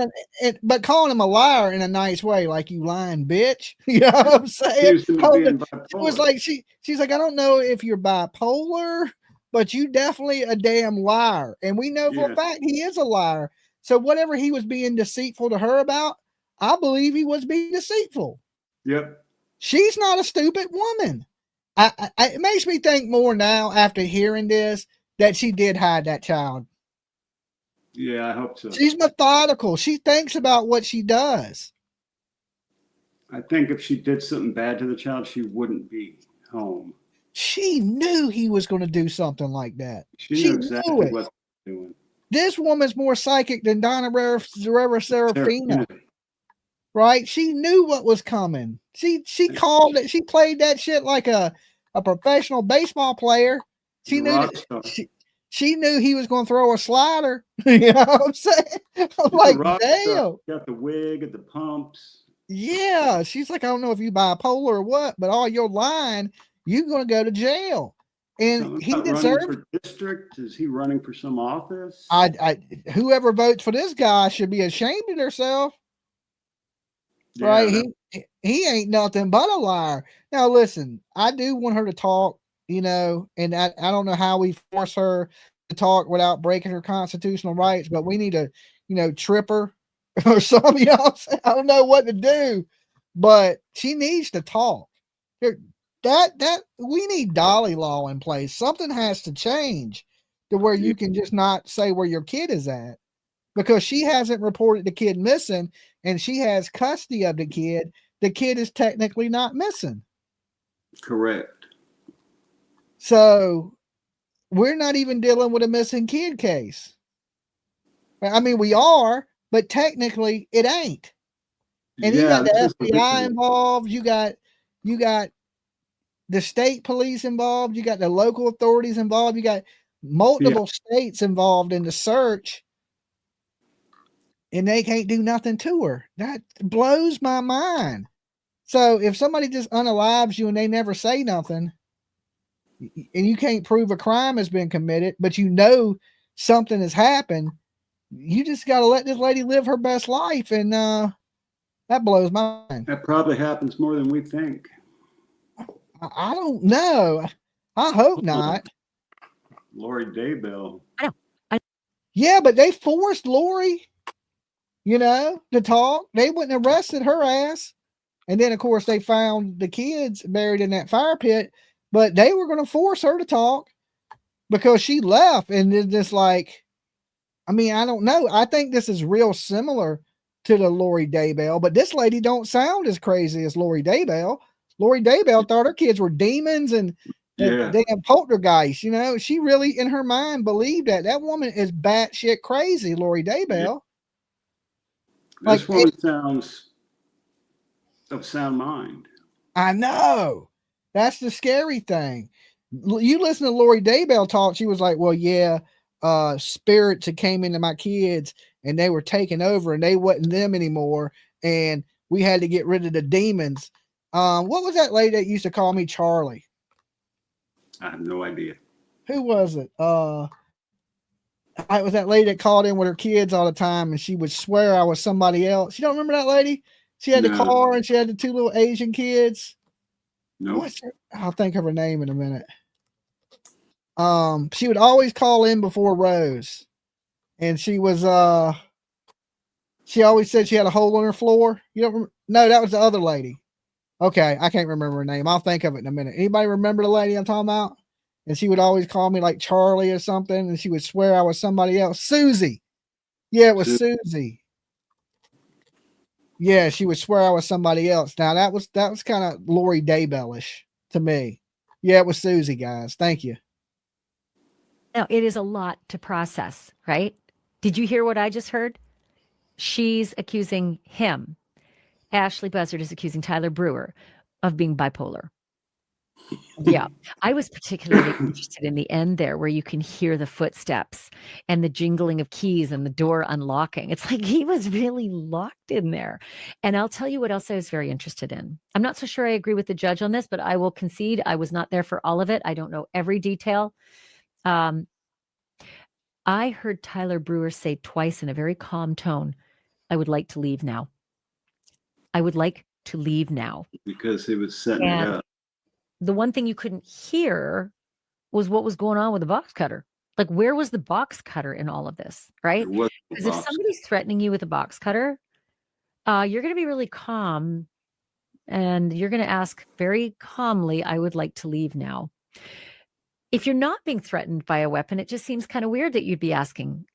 but calling him a liar in a nice way, like you lying bitch. You know what I'm saying? It was like she's like, I don't know if you're bipolar, but you definitely a damn liar. And we know for a fact he is a liar. So whatever he was being deceitful to her about, I believe he was being deceitful. Yep. She's not a stupid woman. It makes me think more now after hearing this that she did hide that child. Yeah, I hope so. She's methodical. She thinks about what she does. I think if she did something bad to the child, she wouldn't be home. She knew he was going to do something like that. She knew exactly what she was doing. This woman's more psychic than Donna Serafina. Right? She knew what was coming. She called it. She played that shit like a professional baseball player. She knew she knew he was going to throw a slider. You know what I'm saying? I'm like, damn. Got the wig and the pumps. Yeah. She's like, I don't know if you bipolar or what, but all you're lying, you're going to go to jail. And he deserves. For district? Is he running for some office? Whoever votes for this guy should be ashamed of themselves. Yeah, right? He ain't nothing but a liar. Now, listen, I do want her to talk. You know, and I don't know how we force her to talk without breaking her constitutional rights, but we need to, trip her or something. I don't know what to do, but she needs to talk. That we need Dolly law in place. Something has to change to where you can just not say where your kid is at, because she hasn't reported the kid missing and she has custody of the kid. The kid is technically not missing. Correct. So we're not even dealing with a missing kid case. I mean, we are, but technically it ain't. And you got the FBI involved. You got the state police involved. You got the local authorities involved. You got multiple states involved in the search. And they can't do nothing to her. That blows my mind. So if somebody just unalives you and they never say nothing, and you can't prove a crime has been committed, but something has happened, you just got to let this lady live her best life. And that blows my mind. That probably happens more than we think. I don't know. I hope not. Lori Daybell. Yeah, but they forced Lori, to talk. They wouldn't have arrested her ass. And then, of course, they found the kids buried in that fire pit. But they were going to force her to talk because she left. And it's just like, I mean, I don't know. I think this is real similar to the Lori Daybell, but this lady don't sound as crazy as Lori Daybell. Lori Daybell thought her kids were demons and damn poltergeists. She really, in her mind, believed that. That woman is batshit crazy, Lori Daybell. Yeah. This woman sounds of sound mind. I know. That's the scary thing. You listen to Lori Daybell talk, she was like, well, yeah, spirits that came into my kids and they were taking over and they wasn't them anymore. And we had to get rid of the demons. What was that lady that used to call me Charlie? I have no idea. Who was it? It was that lady that called in with her kids all the time and she would swear I was somebody else. You don't remember that lady? She had the car and she had the two little Asian kids. No, I'll think of her name in a minute. She would always call in before Rose, and she was she always said she had a hole in her floor. You don't? No, that was the other lady. Okay, I can't remember her name. I'll think of it in a minute. Anybody remember the lady I'm talking about? And she would always call me like Charlie or something, and she would swear I was somebody else. Susie. Yeah, it was Susie. Yeah, she would swear I was somebody else. Now that was kind of Lori Daybellish to me. Yeah, it was Susie, guys. Thank you. Now, it is a lot to process, right? Did you hear what I just heard? She's accusing him. Ashley Buzzard is accusing Tyler Brewer of being bipolar. Yeah. I was particularly interested in the end there where you can hear the footsteps and the jingling of keys and the door unlocking. It's like he was really locked in there. And I'll tell you what else I was very interested in. I'm not so sure I agree with the judge on this, but I will concede I was not there for all of it. I don't know every detail. I heard Tyler Brewer say twice in a very calm tone, "I would like to leave now. I would like to leave now." Because he was setting it up. The one thing you couldn't hear was what was going on with the box cutter. Like, where was the box cutter in all of this, right? Because if somebody's threatening you with a box cutter, you're going to be really calm and you're going to ask very calmly, "I would like to leave now." If you're not being threatened by a weapon, it just seems kind of weird that you'd be asking,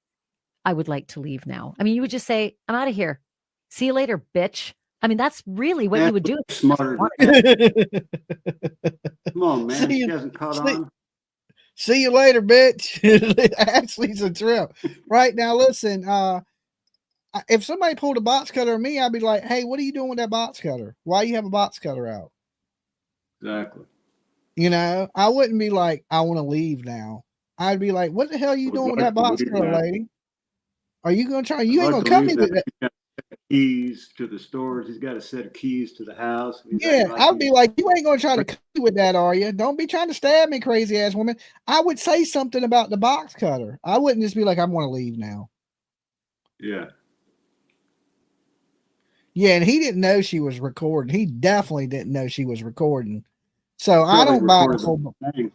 "I would like to leave now." I mean, you would just say, "I'm out of here. See you later, bitch." I mean, that's really what you would do. Smarter. Come on, man. She hasn't caught on. See you later, bitch. Ashley's a trip. Right now, listen, if somebody pulled a box cutter on me, I'd be like, "Hey, what are you doing with that box cutter? Why you have a box cutter out?" Exactly. You know, I wouldn't be like, "I want to leave now." I'd be like, "What the hell are you doing with that box cutter, lady? Are you going to try? You ain't going to cut me with that." Keys to the stores. He's got a set of keys to the house. Yeah, I'd be like, "You ain't going to try to cut me with that, are you? Don't be trying to stab me, crazy ass woman." I would say something about the box cutter. I wouldn't just be like, "I want to leave now." Yeah. Yeah, and he didn't know she was recording. He definitely didn't know she was recording. So I don't buy the whole thing.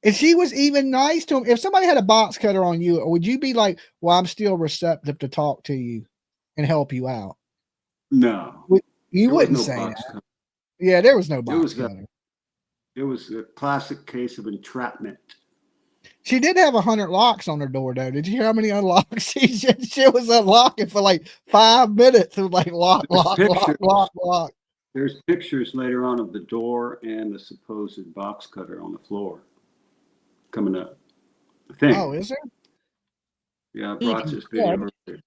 If she was even nice to him, if somebody had a box cutter on you, would you be like, "Well, I'm still receptive to talk to you and help you out"? No. You wouldn't say that. Yeah, there was no box cutter. It was a classic case of entrapment. She did have 100 locks on her door, though. Did you hear how many unlocks? She was unlocking for like 5 minutes. It was like lock. There's pictures later on of the door and the supposed box cutter on the floor coming up, I think. Oh, is there? Yeah, I brought this video earlier.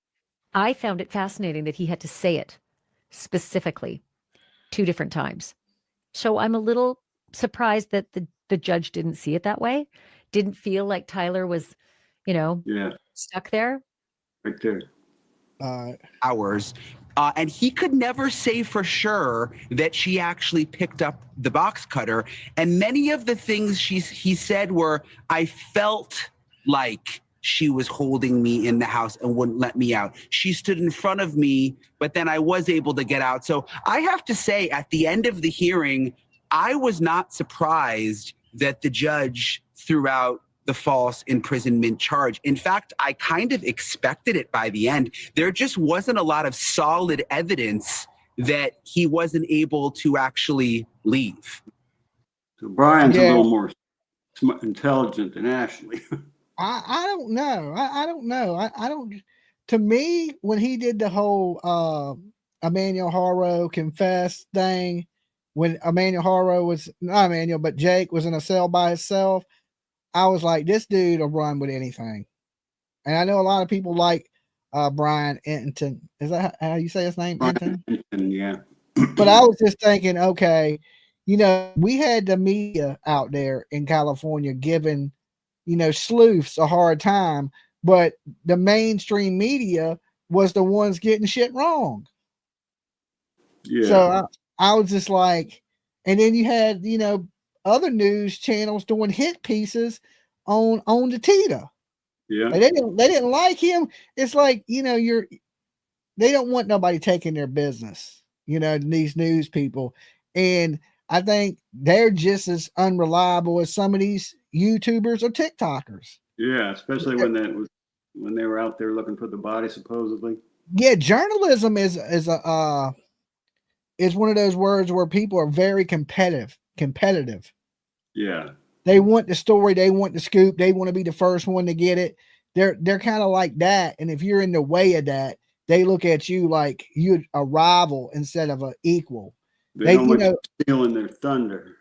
I found it fascinating that he had to say it specifically 2 different times. So I'm a little surprised that the judge didn't see it that way. Didn't feel like Tyler was, stuck there. Right there. Hours. And he could never say for sure that she actually picked up the box cutter. And many of the things he said were, "I felt like she was holding me in the house and wouldn't let me out. She stood in front of me, but then I was able to get out." So I have to say, at the end of the hearing, I was not surprised that the judge threw out the false imprisonment charge. In fact, I kind of expected it by the end. There just wasn't a lot of solid evidence that he wasn't able to actually leave. So Brian's a little more intelligent than Ashley. I don't know. I don't know. I don't. To me, when he did the whole Emmanuel Haro confess thing, when Emmanuel Haro was not Emmanuel, but Jake was in a cell by himself, I was like, this dude will run with anything. And I know a lot of people like Brian Enton. Is that how you say his name? Enton? Yeah. But I was just thinking, okay, we had the media out there in California giving, sleuths a hard time, but the mainstream media was the ones getting shit wrong. Yeah. So I was just like, and then you had, other news channels doing hit pieces on the Tita. Yeah. They didn't like him. It's like, they don't want nobody taking their business, these news people. And I think they're just as unreliable as some of these YouTubers or TikTokers. Yeah, especially when that was when they were out there looking for the body, supposedly. Yeah, journalism is one of those words where people are very competitive. Yeah. They want the story, they want the scoop, they want to be the first one to get it. They're kind of like that. And if you're in the way of that, they look at you like you're a rival instead of an equal. They don't want you stealing their thunder.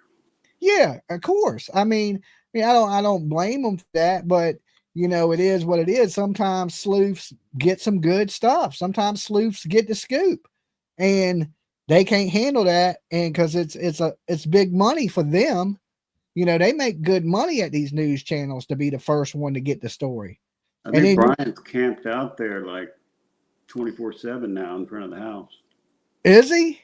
Yeah, of course. I mean, I don't blame them for that, but it is what it is. Sometimes sleuths get some good stuff. Sometimes sleuths get the scoop, and they can't handle that. And because it's big money for them, they make good money at these news channels to be the first one to get the story. I think Brian's camped out there like 24/7 now in front of the house. Is he?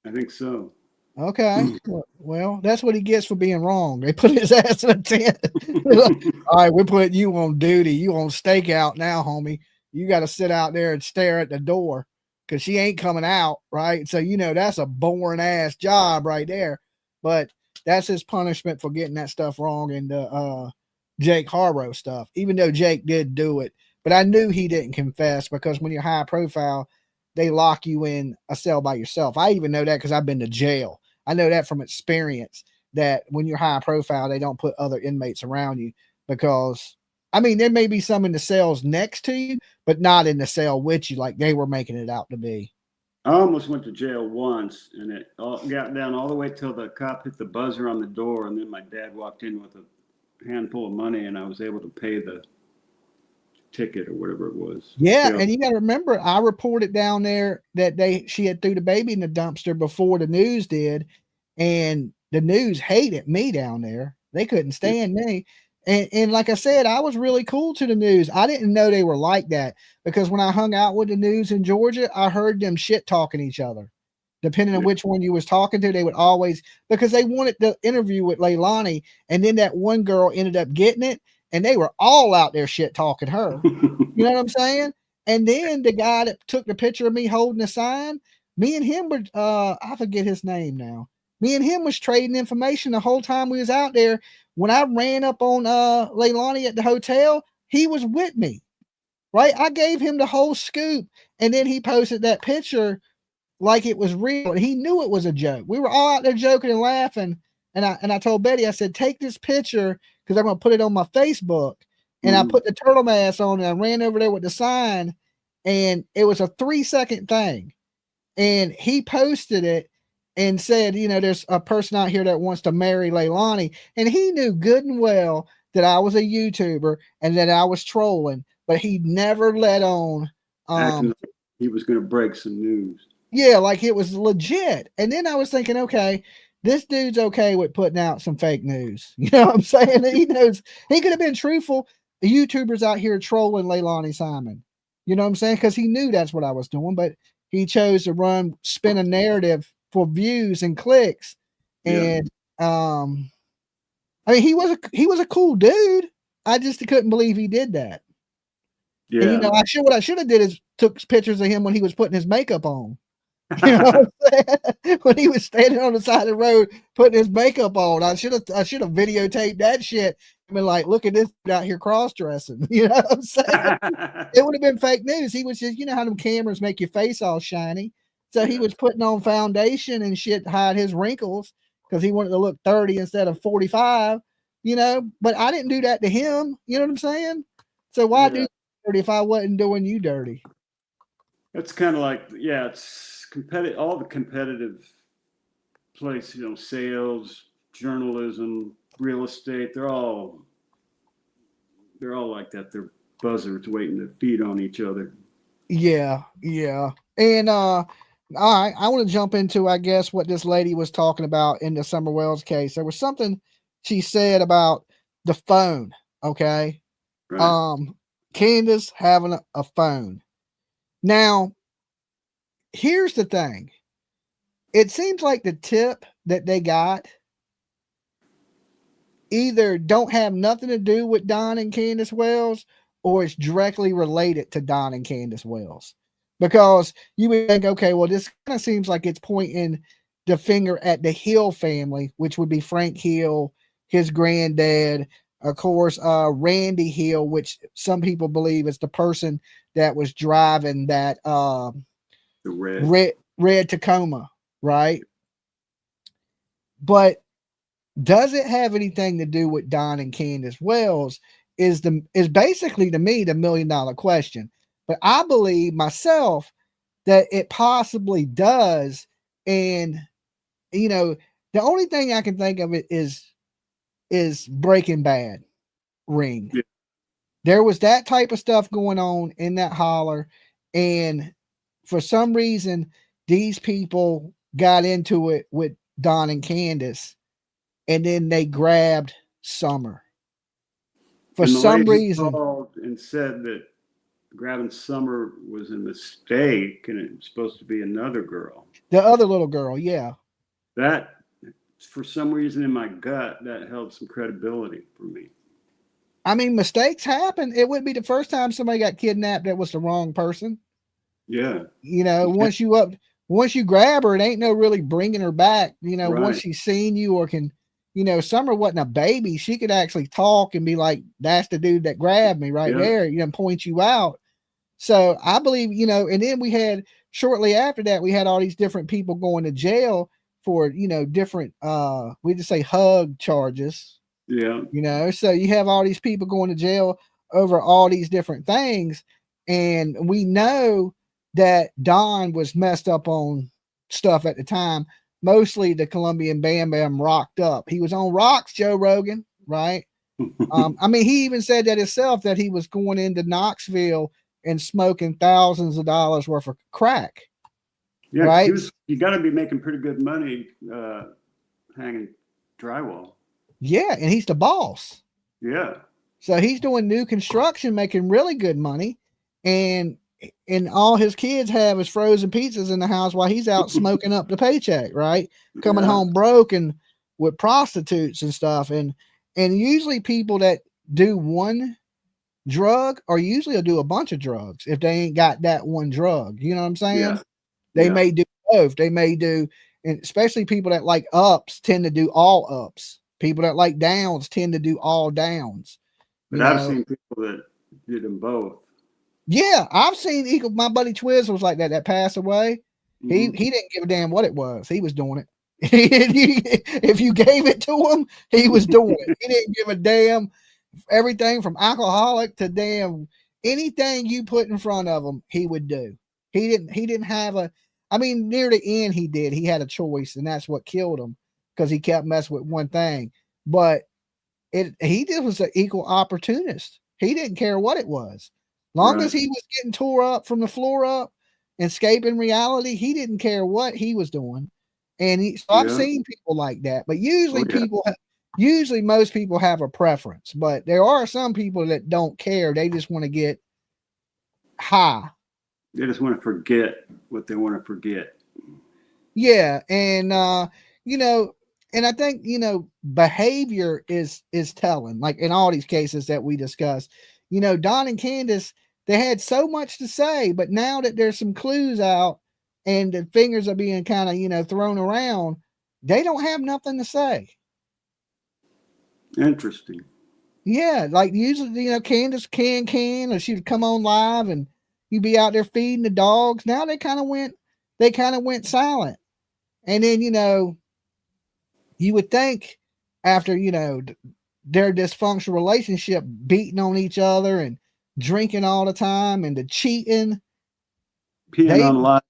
I think so. Okay. Well, that's what he gets for being wrong. They put his ass in a tent. All right, we're putting you on duty. You on stakeout now, homie. You got to sit out there and stare at the door because she ain't coming out, right? So, that's a boring ass job right there. But that's his punishment for getting that stuff wrong in the Jake Harrow stuff, even though Jake did do it. But I knew he didn't confess because when you're high profile, they lock you in a cell by yourself. I even know that because I've been to jail. I know that from experience that when you're high profile, they don't put other inmates around you because, there may be some in the cells next to you, but not in the cell with you like they were making it out to be. I almost went to jail once, and it got down all the way till the cop hit the buzzer on the door, and then my dad walked in with a handful of money, and I was able to pay the ticket or whatever it was. Yeah, and you got to remember, I reported down there that she had threw the baby in the dumpster before the news did, and the news hated me down there. They couldn't stand me. And like I said, I was really cool to the news. I didn't know they were like that because when I hung out with the news in Georgia, I heard them shit talking each other. Depending on which one you was talking to, they would always, because they wanted the interview with Leilani, and then that one girl ended up getting it, and they were all out there shit talking her. You know what I'm saying? And then the guy that took the picture of me holding the sign, me and him were, I forget his name now. Me and him was trading information the whole time we was out there. When I ran up on Leilani at the hotel, he was with me, right? I gave him the whole scoop, and then he posted that picture like it was real. And he knew it was a joke. We were all out there joking and laughing. And I told Betty, I said, take this picture because I'm going to put it on my Facebook. And I put the turtle mask on and I ran over there with the sign, and it was a 3-second thing. And he posted it and said, there's a person out here that wants to marry Leilani. And he knew good and well that I was a YouTuber and that I was trolling, but he never let on. He was going to break some news. Yeah, like it was legit. And then I was thinking, okay, this dude's okay with putting out some fake news. You know what I'm saying? He knows he could have been truthful. The YouTuber's out here trolling Leilani Simon. You know what I'm saying? Because he knew that's what I was doing, but he chose to spin a narrative for views and clicks. And he was a cool dude. I just couldn't believe he did that. Yeah. And, what I should have did is took pictures of him when he was putting his makeup on. You know what I'm saying? When he was standing on the side of the road putting his makeup on, I should have videotaped that shit and been like, look at this out here cross-dressing. You know what I'm saying? It would have been fake news. He was just, how them cameras make your face all shiny. So he was putting on foundation and shit to hide his wrinkles because he wanted to look 30 instead of 45, but I didn't do that to him. You know what I'm saying? So why do dirty if I wasn't doing you dirty? It's kind of like, it's competitive, all the competitive place, sales, journalism, real estate, they're all like that. They're buzzards waiting to feed on each other. Yeah. And all right, I want to jump into, I guess, what this lady was talking about in the Summer Wells case. There was something she said about the phone, okay? Right. Candace having a phone. Now, here's the thing. It seems like the tip that they got either don't have nothing to do with Don and Candace Wells, or it's directly related to Don and Candace Wells. Because you would think, okay, well, this kind of seems like it's pointing the finger at the Hill family, which would be Frank Hill, his granddad, of course, Randy Hill, which some people believe is the person that was driving that The red. red Tacoma, right? But does it have anything to do with Don and Candace Wells? Is basically, to me, the $1 million question. But I believe myself that it possibly does. And the only thing I can think of it is Breaking Bad ring. Yeah. There was that type of stuff going on in that holler, and for some reason these people got into it with Don and Candace, and then they grabbed Summer for And the some lady reason. called and said that grabbing Summer was a mistake, and it was supposed to be another girl. The other little girl, yeah. That, for some reason in my gut, that held some credibility for me. I mean, mistakes happen. It wouldn't be the first time somebody got kidnapped that was the wrong person. Yeah. Once you grab her, it ain't no really bringing her back. Right. Once she's seen you or can, Summer wasn't a baby. She could actually talk and be like, that's the dude that grabbed me right there, point you out. So I believe, and then we had, shortly after that, we had all these different people going to jail for, different, we just say hug charges. Yeah. So you have all these people going to jail over all these different things. And we know that Don was messed up on stuff at the time. Mostly the Colombian Bam Bam rocked up. He was on rocks, Joe Rogan, right? I mean, he even said that himself, that he was going into Knoxville and smoking thousands of dollars worth of crack. Yeah, right? You got to be making pretty good money hanging drywall. Yeah, and he's the boss. Yeah. So he's doing new construction, making really good money, and all his kids have is frozen pizzas in the house while he's out smoking up the paycheck, right? Coming home broke and with prostitutes and stuff. And usually people that do one drug or usually will do a bunch of drugs if they ain't got that one drug. You know what I'm saying? Yeah. They may do both. They may do, and especially people that like ups tend to do all ups. People that like downs tend to do all downs. But I've seen people that did them both. Yeah, I've seen my buddy Twiz was like that passed away. Mm-hmm. He didn't give a damn what it was. He was doing it. If you gave it to him, he was doing it. He didn't give a damn. Everything from alcoholic to damn anything you put in front of him, he would do. He didn't have a, I mean, near the end he did. He had a choice, and that's what killed him because he kept messing with one thing. But he just was an equal opportunist. He didn't care what it was. Long as he was getting tore up from the floor up and escaping reality, he didn't care what he was doing. And so I've seen people like that. But usually usually most people have a preference. But there are some people that don't care. They just want to get high. They just want to forget what they want to forget. Yeah. And, and I think, behavior is telling, like in all these cases that we discussed. Don and Candace, they had so much to say, but now that there's some clues out and the fingers are being kind of, thrown around, they don't have nothing to say. Interesting. Yeah. Like usually, Candace can, or she'd come on live and you'd be out there feeding the dogs. Now they kind of went silent. And then, you would think after, their dysfunctional relationship, beating on each other and drinking all the time and the cheating, peeing on live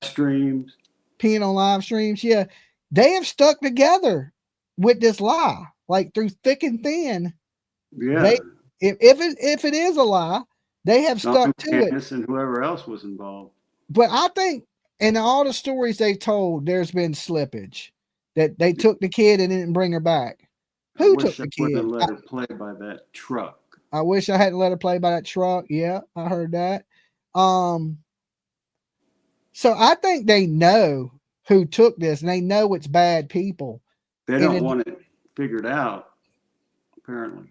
streams. Yeah, they have stuck together with this lie, like through thick and thin. Yeah, if it is a lie, they have stuck to it. And whoever else was involved. But I think in all the stories they told, there's been slippage that they took the kid and didn't bring her back. Who took the kid? Let her play by that truck. I wish I hadn't let her play by that truck. Yeah, I heard that. So I think they know who took this, and they know it's bad people. They don't want it figured out, apparently.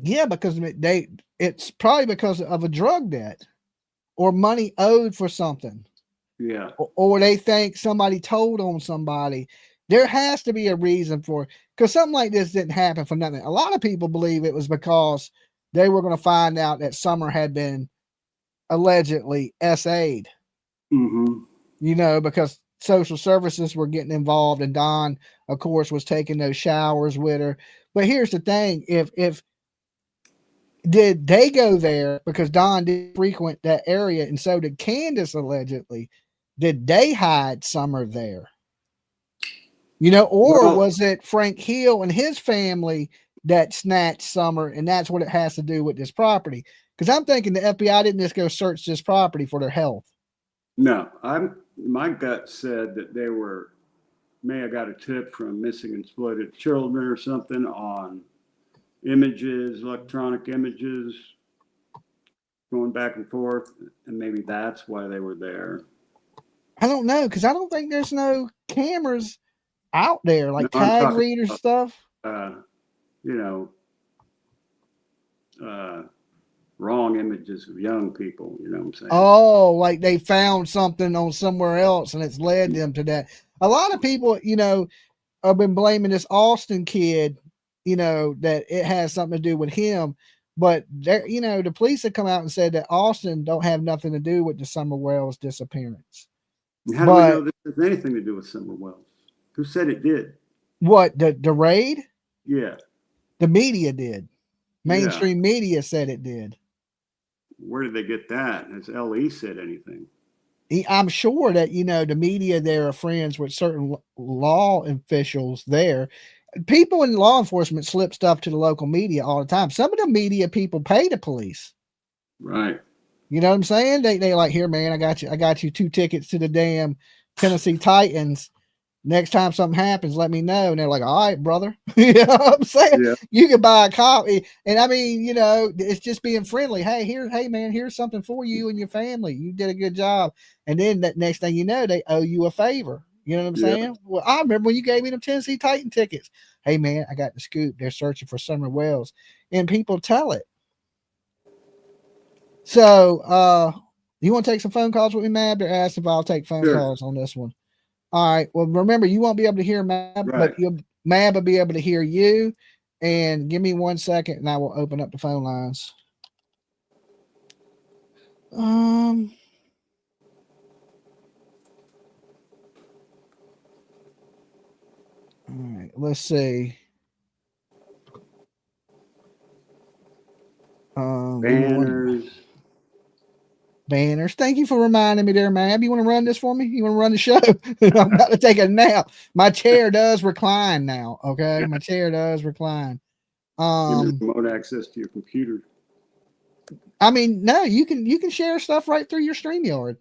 Yeah, because it's probably because of a drug debt or money owed for something. Yeah. Or they think somebody told on somebody. There has to be a reason for, because something like this didn't happen for nothing. A lot of people believe it was because they were going to find out that Summer had been allegedly SA'd, you know, because social services were getting involved, and Don, of course, was taking those showers with her. But here's the thing: if did they go there because Don did frequent that area, and so did Candace allegedly? Did they hide Summer there? You know, or was it Frank Hill and his family that snatched Summer, and that's what it has to do with this property? Because I'm thinking the FBI didn't just go search this property for their health. No, my gut said that they may have got a tip from missing and exploited children or something on images, electronic images, going back and forth, and maybe that's why they were there. I don't know, because I don't think there's no cameras out there, like No, tag reader stuff. Wrong images of young people, you know what I'm saying? Oh, like they found something on somewhere else and it's led them to that. A lot of people, you know, have been blaming this Austin kid, you know, that it has something to do with him. But there, you know, the police have come out and said that Austin don't have nothing to do with the Summer Wells disappearance. How do we know this has anything to do with Summer Wells? Who said it did? What, the raid? Yeah. The media did. Mainstream media said it did. Where did they get that? Has LE said anything? I'm sure that, you know, the media there are friends with certain law officials there. People in law enforcement slip stuff to the local media all the time. Some of the media people pay the police. Right. You know what I'm saying? They like, here, man, I got you 2 tickets to the damn Tennessee Titans. Next time something happens, let me know. And they're like, all right, brother. You know what I'm saying? Yeah. You can buy a copy. And I mean, you know, it's just being friendly. Hey, man, here's something for you and your family. You did a good job. And then that next thing you know, they owe you a favor. You know what I'm saying? Well, I remember when you gave me them Tennessee Titan tickets. Hey, man, I got the scoop. They're searching for Summer Wells. And people tell it. So, you want to take some phone calls with me, Mab? They're asking if I'll take phone calls on this one. All right. Well, remember, you won't be able to hear Mab, but Mab will be able to hear you. And give me 1 second, and I will open up the phone lines. All right. Let's see. Banners. Thank you for reminding me there, Mab. You want to run this for me? You want to run the show? I'm about to take a nap. My chair does recline now. Okay. My chair does recline. Remote access to your computer. I mean, no, you can share stuff right through your StreamYard.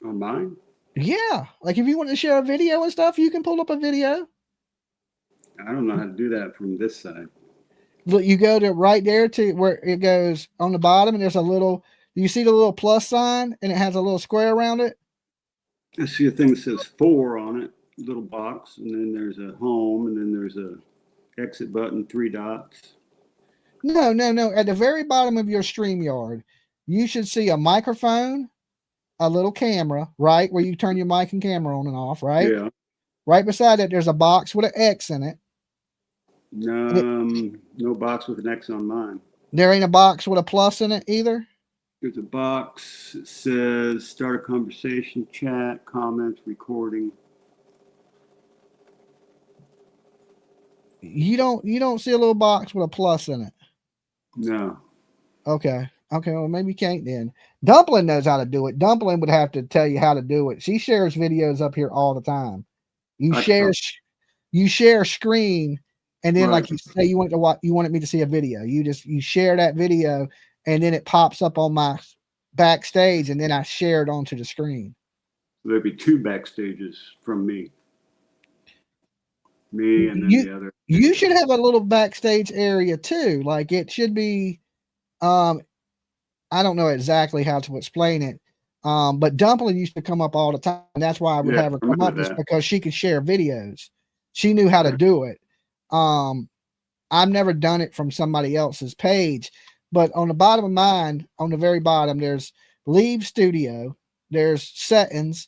On mine? Yeah. Like if you want to share a video and stuff, you can pull up a video. I don't know how to do that from this side. Look, you go to right there to where it goes on the bottom, and there's a little, you see the little plus sign and it has a little square around it? I see a thing that says 4 on it, little box, and then there's a home, and then there's a exit button, 3 dots. No. At the very bottom of your StreamYard, you should see a microphone, a little camera, right? Where you turn your mic and camera on and off, right? Yeah. Right beside it, there's a box with an X in it. No box with an X on mine. There ain't a box with a plus in it either? There's a box. It says start a conversation, chat, comments, recording. You don't see a little box with a plus in it? No. Okay. Well, maybe you can't then. Dumpling knows how to do it. Dumpling would have to tell you how to do it. She shares videos up here all the time. You share screen, and then like you say you wanted me to see a video. You share that video, and then it pops up on my backstage, and then I share it onto the screen. There'd be 2 backstages from me. Me and then the other. You should have a little backstage area too. Like it should be, I don't know exactly how to explain it. But Dumpling used to come up all the time. And that's why I would have her come up, just because she could share videos. She knew how to do it. I've never done it from somebody else's page, but on the bottom of mine, on the very bottom, there's leave studio, there's settings,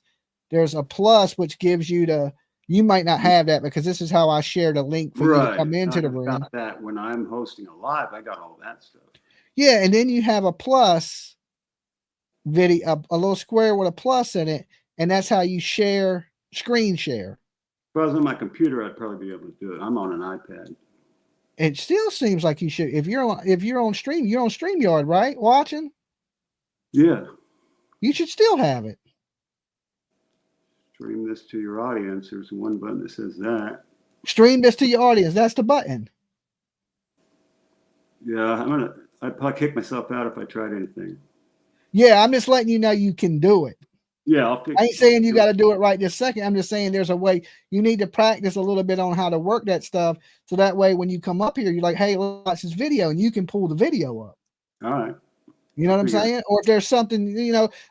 there's a plus which gives you you might not have that because this is how I shared a link for you to come into the room. Got that when I'm hosting a live, I got all that stuff. Yeah, and then you have a plus video, a little square with a plus in it, and that's how you screen share. If I was on my computer, I'd probably be able to do it. I'm on an iPad. It still seems like you should. If you're on stream, you're on StreamYard, right? Watching. Yeah. You should still have it. Stream this to your audience. There's one button that says that. Stream this to your audience. That's the button. Yeah, I'd probably kick myself out if I tried anything. Yeah, I'm just letting you know you can do it. Yeah, I ain't saying you got to do it right this second. I'm just saying there's a way. You need to practice a little bit on how to work that stuff, so that way when you come up here, you're like, "Hey, watch this video," and you can pull the video up. All right. You know what I'm saying? Or if there's something,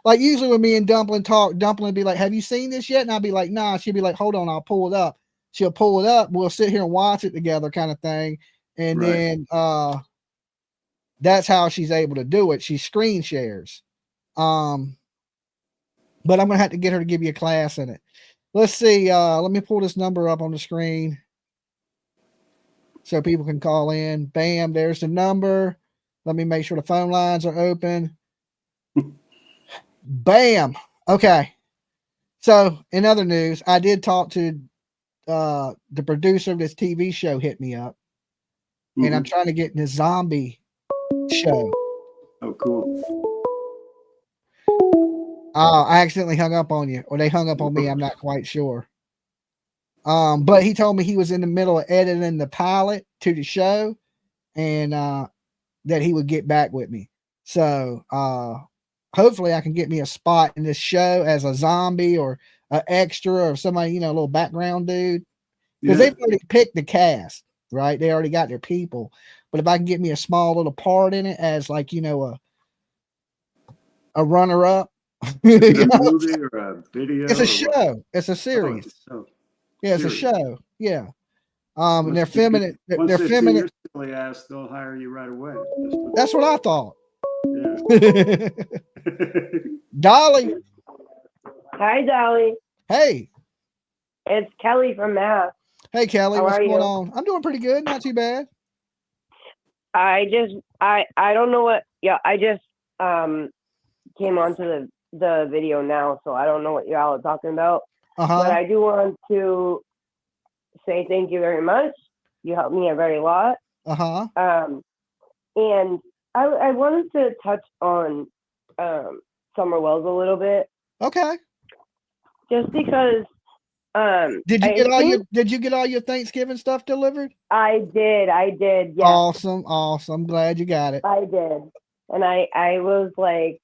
like usually when me and Dumpling talk, Dumpling would be like, "Have you seen this yet?" And I'll be like, "Nah." She'll be like, "Hold on, I'll pull it up." She'll pull it up. We'll sit here and watch it together, kind of thing. And then that's how she's able to do it. She screen shares. But I'm gonna have to get her to give you a class in it. Let's see. Let me pull this number up on the screen so people can call in. Bam, there's the number. Let me make sure the phone lines are open. Bam. Okay. So in other news, I did talk to the producer of this TV show hit me up. Mm-hmm. And I'm trying to get the zombie show. Oh, cool. I accidentally hung up on you, or they hung up on me. I'm not quite sure. But he told me he was in the middle of editing the pilot to the show, and that he would get back with me. So hopefully I can get me a spot in this show as a zombie or an extra or somebody, a little background dude. Because they've already picked the cast, right? They already got their people. But if I can get me a small little part in it as like, a runner-up. Is it a movie or a video? It's a show. It's a series. Yeah, it's a show. Yeah. And they're feminine. They're feminine. Your silly ass, they'll hire you right away. That's what I thought. Yeah. Dolly. Hi, Dolly. Hey. It's Kelly from Mass. Hey, Kelly. What's going you? on? I'm doing pretty good. Not too bad. I don't know what. Yeah, I just came onto the video now, so I don't know what y'all are talking about. But I do want to say thank you very much. You helped me a very lot. And I wanted to touch on Summer Wells a little bit. Okay. Just because did you get all your Thanksgiving stuff delivered? I did, yes. Awesome. Glad you got it. I did. And I was like,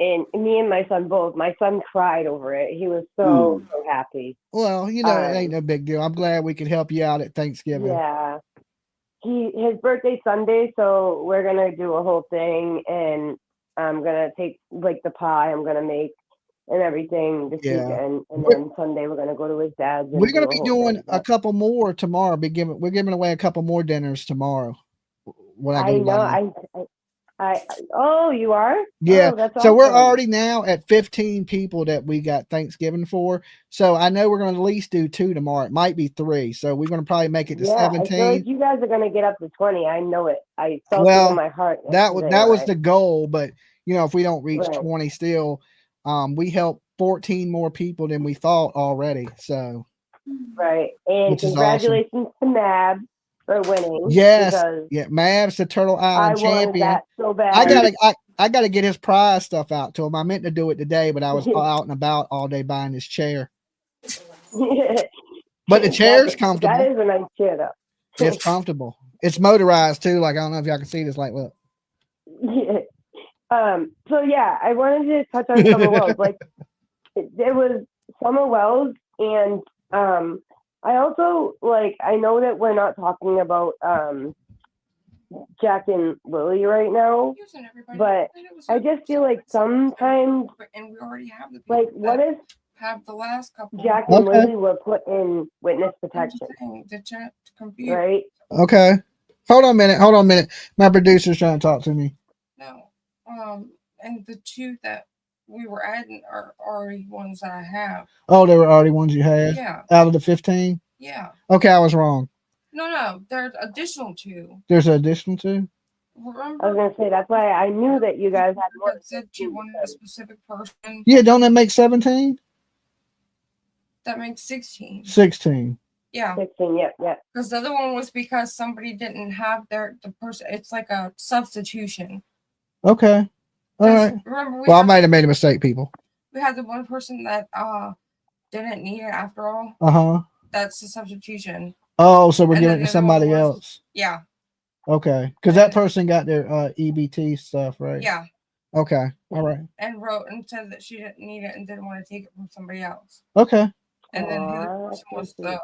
and me and my son both. My son cried over it. He was so happy. Well, it ain't no big deal. I'm glad we could help you out at Thanksgiving. Yeah. His birthday's Sunday, so we're gonna do a whole thing, and I'm gonna take like the pie I'm gonna make and everything this weekend, and then Sunday we're gonna go to his dad's. We're gonna be doing a couple more tomorrow. We're giving away a couple more dinners tomorrow. I know. Oh, you are? Yeah. Oh, that's so awesome. We're already now at 15 people that we got Thanksgiving for. So I know we're going to at least do 2 tomorrow. It might be 3. So we're going to probably make it to 17. I feel like you guys are going to get up to 20. I know it. I felt it in my heart. That was the goal. But if we don't reach 20 still, we helped 14 more people than we thought already. So. Right. And congratulations to Mab for winning. Yes. Yeah. Mav's the Turtle Island champion. That so bad. I gotta get his prize stuff out to him. I meant to do it today, but I was out and about all day buying his chair. But the chair's comfortable. That is a nice chair though. It's comfortable. It's motorized too. Like I don't know if y'all can see this. Like look. Yeah. So yeah, I wanted to touch on Summer Wells. Like there was Summer Wells, and I also I know that we're not talking about Jack and Lily right now, but I just feel like sometimes, and we already have the what if have the last couple Jack and Lily were put in witness protection, right? Okay. Hold on a minute. My producer's trying to talk to me. No. And the two that we were adding are already ones that I have. Oh, they were already ones you had? Yeah. Out of the 15? Yeah. Okay, I was wrong. No, there's additional 2. There's an additional 2? Remember? I was gonna say that's why I knew that you guys had more. That said you wanted a specific person. Yeah, don't that make 17? That makes 16. 16. Yeah. 16, yeah. Because the other one was because somebody didn't have the person. It's like a substitution. Okay. All right. Remember Well, I might have made a mistake, people. we had the one person that didn't need it after all. Uh-huh. That's the substitution. Oh, so we're And giving then it to the other one somebody was- else. Yeah. Okay. Because that person got their EBT stuff, right? Yeah. Okay. All right. And wrote and said that she didn't need it and didn't want to take it from somebody else. Okay. And then the other person was the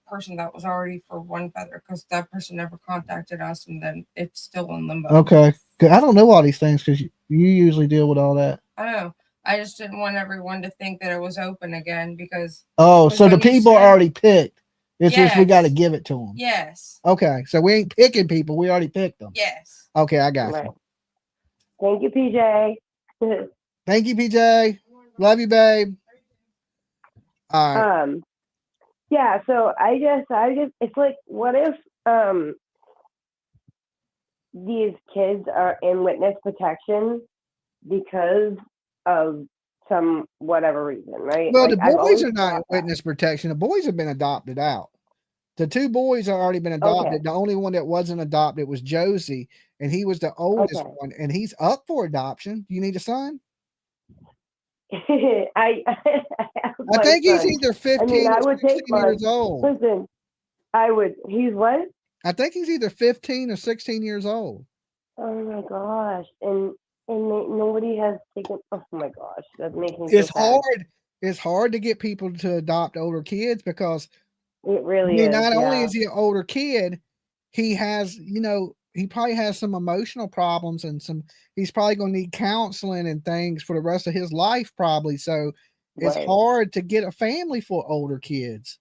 person that was already for one feather because that person never contacted us and then it's still in limbo. Okay. 'Cause I don't know all these things because you usually deal with all that. I know. I just didn't want everyone to think that it was open again because. Oh, so the people are already picked. It's just we Yes. got to give it to them. Yes. Okay. So we ain't picking people. We already picked them. Yes. Okay. I got Right. you. Thank you, PJ. Thank you, PJ. Love you, babe. All right. Yeah, so I just it's like, what if these kids are in witness protection because of some whatever reason, right? Well, Like, the I've boys always are not in thought that. witness protection. The boys have been adopted out. The 2 boys have already been adopted. Okay. The only one that wasn't adopted was Josie, and he was the oldest Okay. one, and he's up for adoption. You need a son? I think he's either 15 I or would take 16 years old. Listen, he's what? I think he's either 15 or 16 years old. Oh my gosh. And nobody has taken, oh my gosh, that makes me It's so sad. hard. It's hard to get people to adopt older kids because It really is. not only yeah. is he an older kid, he has, he probably has some emotional problems and he's probably going to need counseling and things for the rest of his life, probably. So it's Right. hard to get a family for older kids.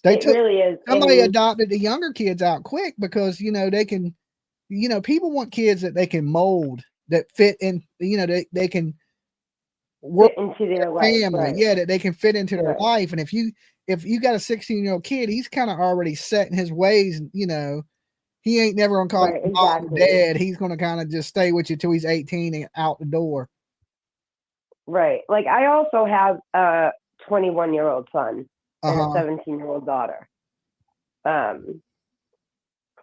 It really is. Somebody And- adopted the younger kids out quick because, they can, people want kids that they can mold, that fit in, they can work Fit into their family. life, right. Yeah, that they can fit into their Right. life. And if you got a 16-year-old kid, he's kind of already set in his ways, he ain't never gonna call Right, you mom and exactly. dad. He's gonna kind of just stay with you till he's 18 and out the door. Right. Like, I also have a 21-year-old son and Uh-huh. a 17-year-old daughter.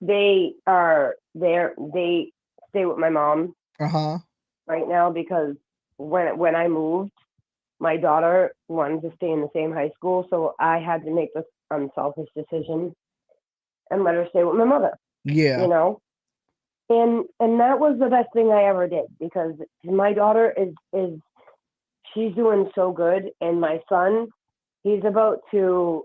They stay with my mom Uh-huh. right now because when I moved, my daughter wanted to stay in the same high school, so I had to make this unselfish decision and let her stay with my mother. Yeah. And that was the best thing I ever did because my daughter is she's doing so good, and my son, he's about to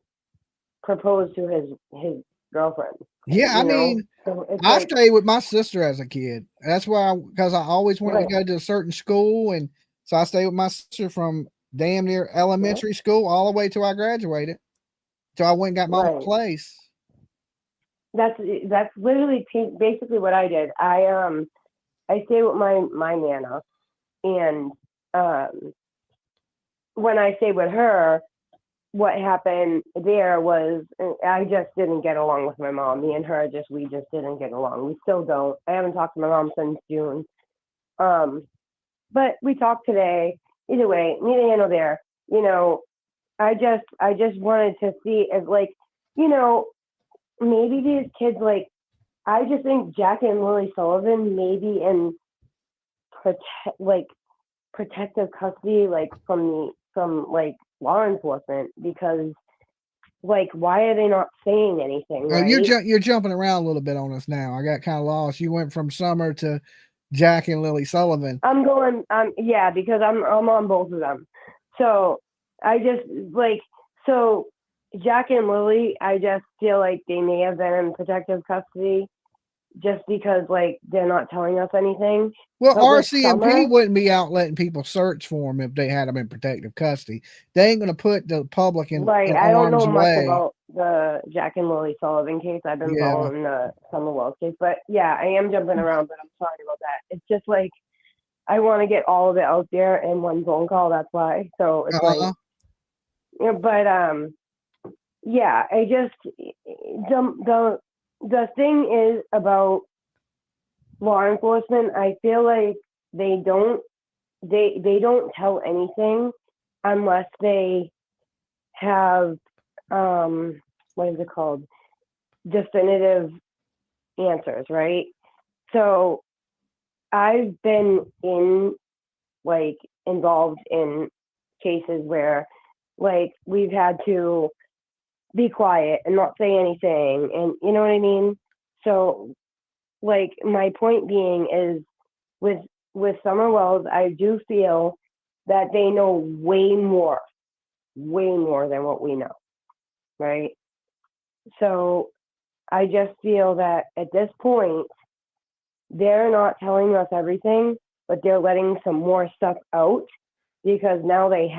propose to his girlfriend. Yeah, I mean, So it's I like, stayed with my sister as a kid. That's why, because I always wanted to Right. go to a certain school, and so I stayed with my sister from damn near elementary school all the way till I graduated, till I went and got my own Right. place. that's literally basically what I did. I stayed with my nana, and when I stayed with her, what happened there was I just didn't get along with my mom. Me and her we just didn't get along. We still don't. I haven't talked to my mom since June. But we talked today. Either way, neither here nor there. I just wanted to see if, like, maybe these kids, like, I just think Jack and Lily Sullivan maybe in protective custody, like from like law enforcement, because, like, why are they not saying anything? Right? You're jumping around a little bit on us now. I got kind of lost. You went from Summer to Jack and Lily Sullivan. I'm going, yeah, because I'm on both of them. So I just so Jack and Lily, I just feel like they may have been in protective custody just because, like, they're not telling us anything. Well, But with RCMP Summer- wouldn't be out letting people search for them if they had them in protective custody. They ain't going to put the public in Right. I don't know harm's much way. about the Jack and Lily Sullivan case. I've been Yeah. following the Summer Wells case, but yeah, I am jumping around, but I'm sorry about that. It's just like, I want to get all of it out there in one phone call. That's why. So it's like, but yeah, I just the thing is about law enforcement. I feel like they don't tell anything unless they have what is it called, definitive answers, right? So I've been involved in cases where like we've had to be quiet and not say anything, and you know what I mean? So like my point being is with Summer Wells, I do feel that they know way more than what we know, right? So I just feel that at this point, they're not telling us everything, but they're letting some more stuff out because now they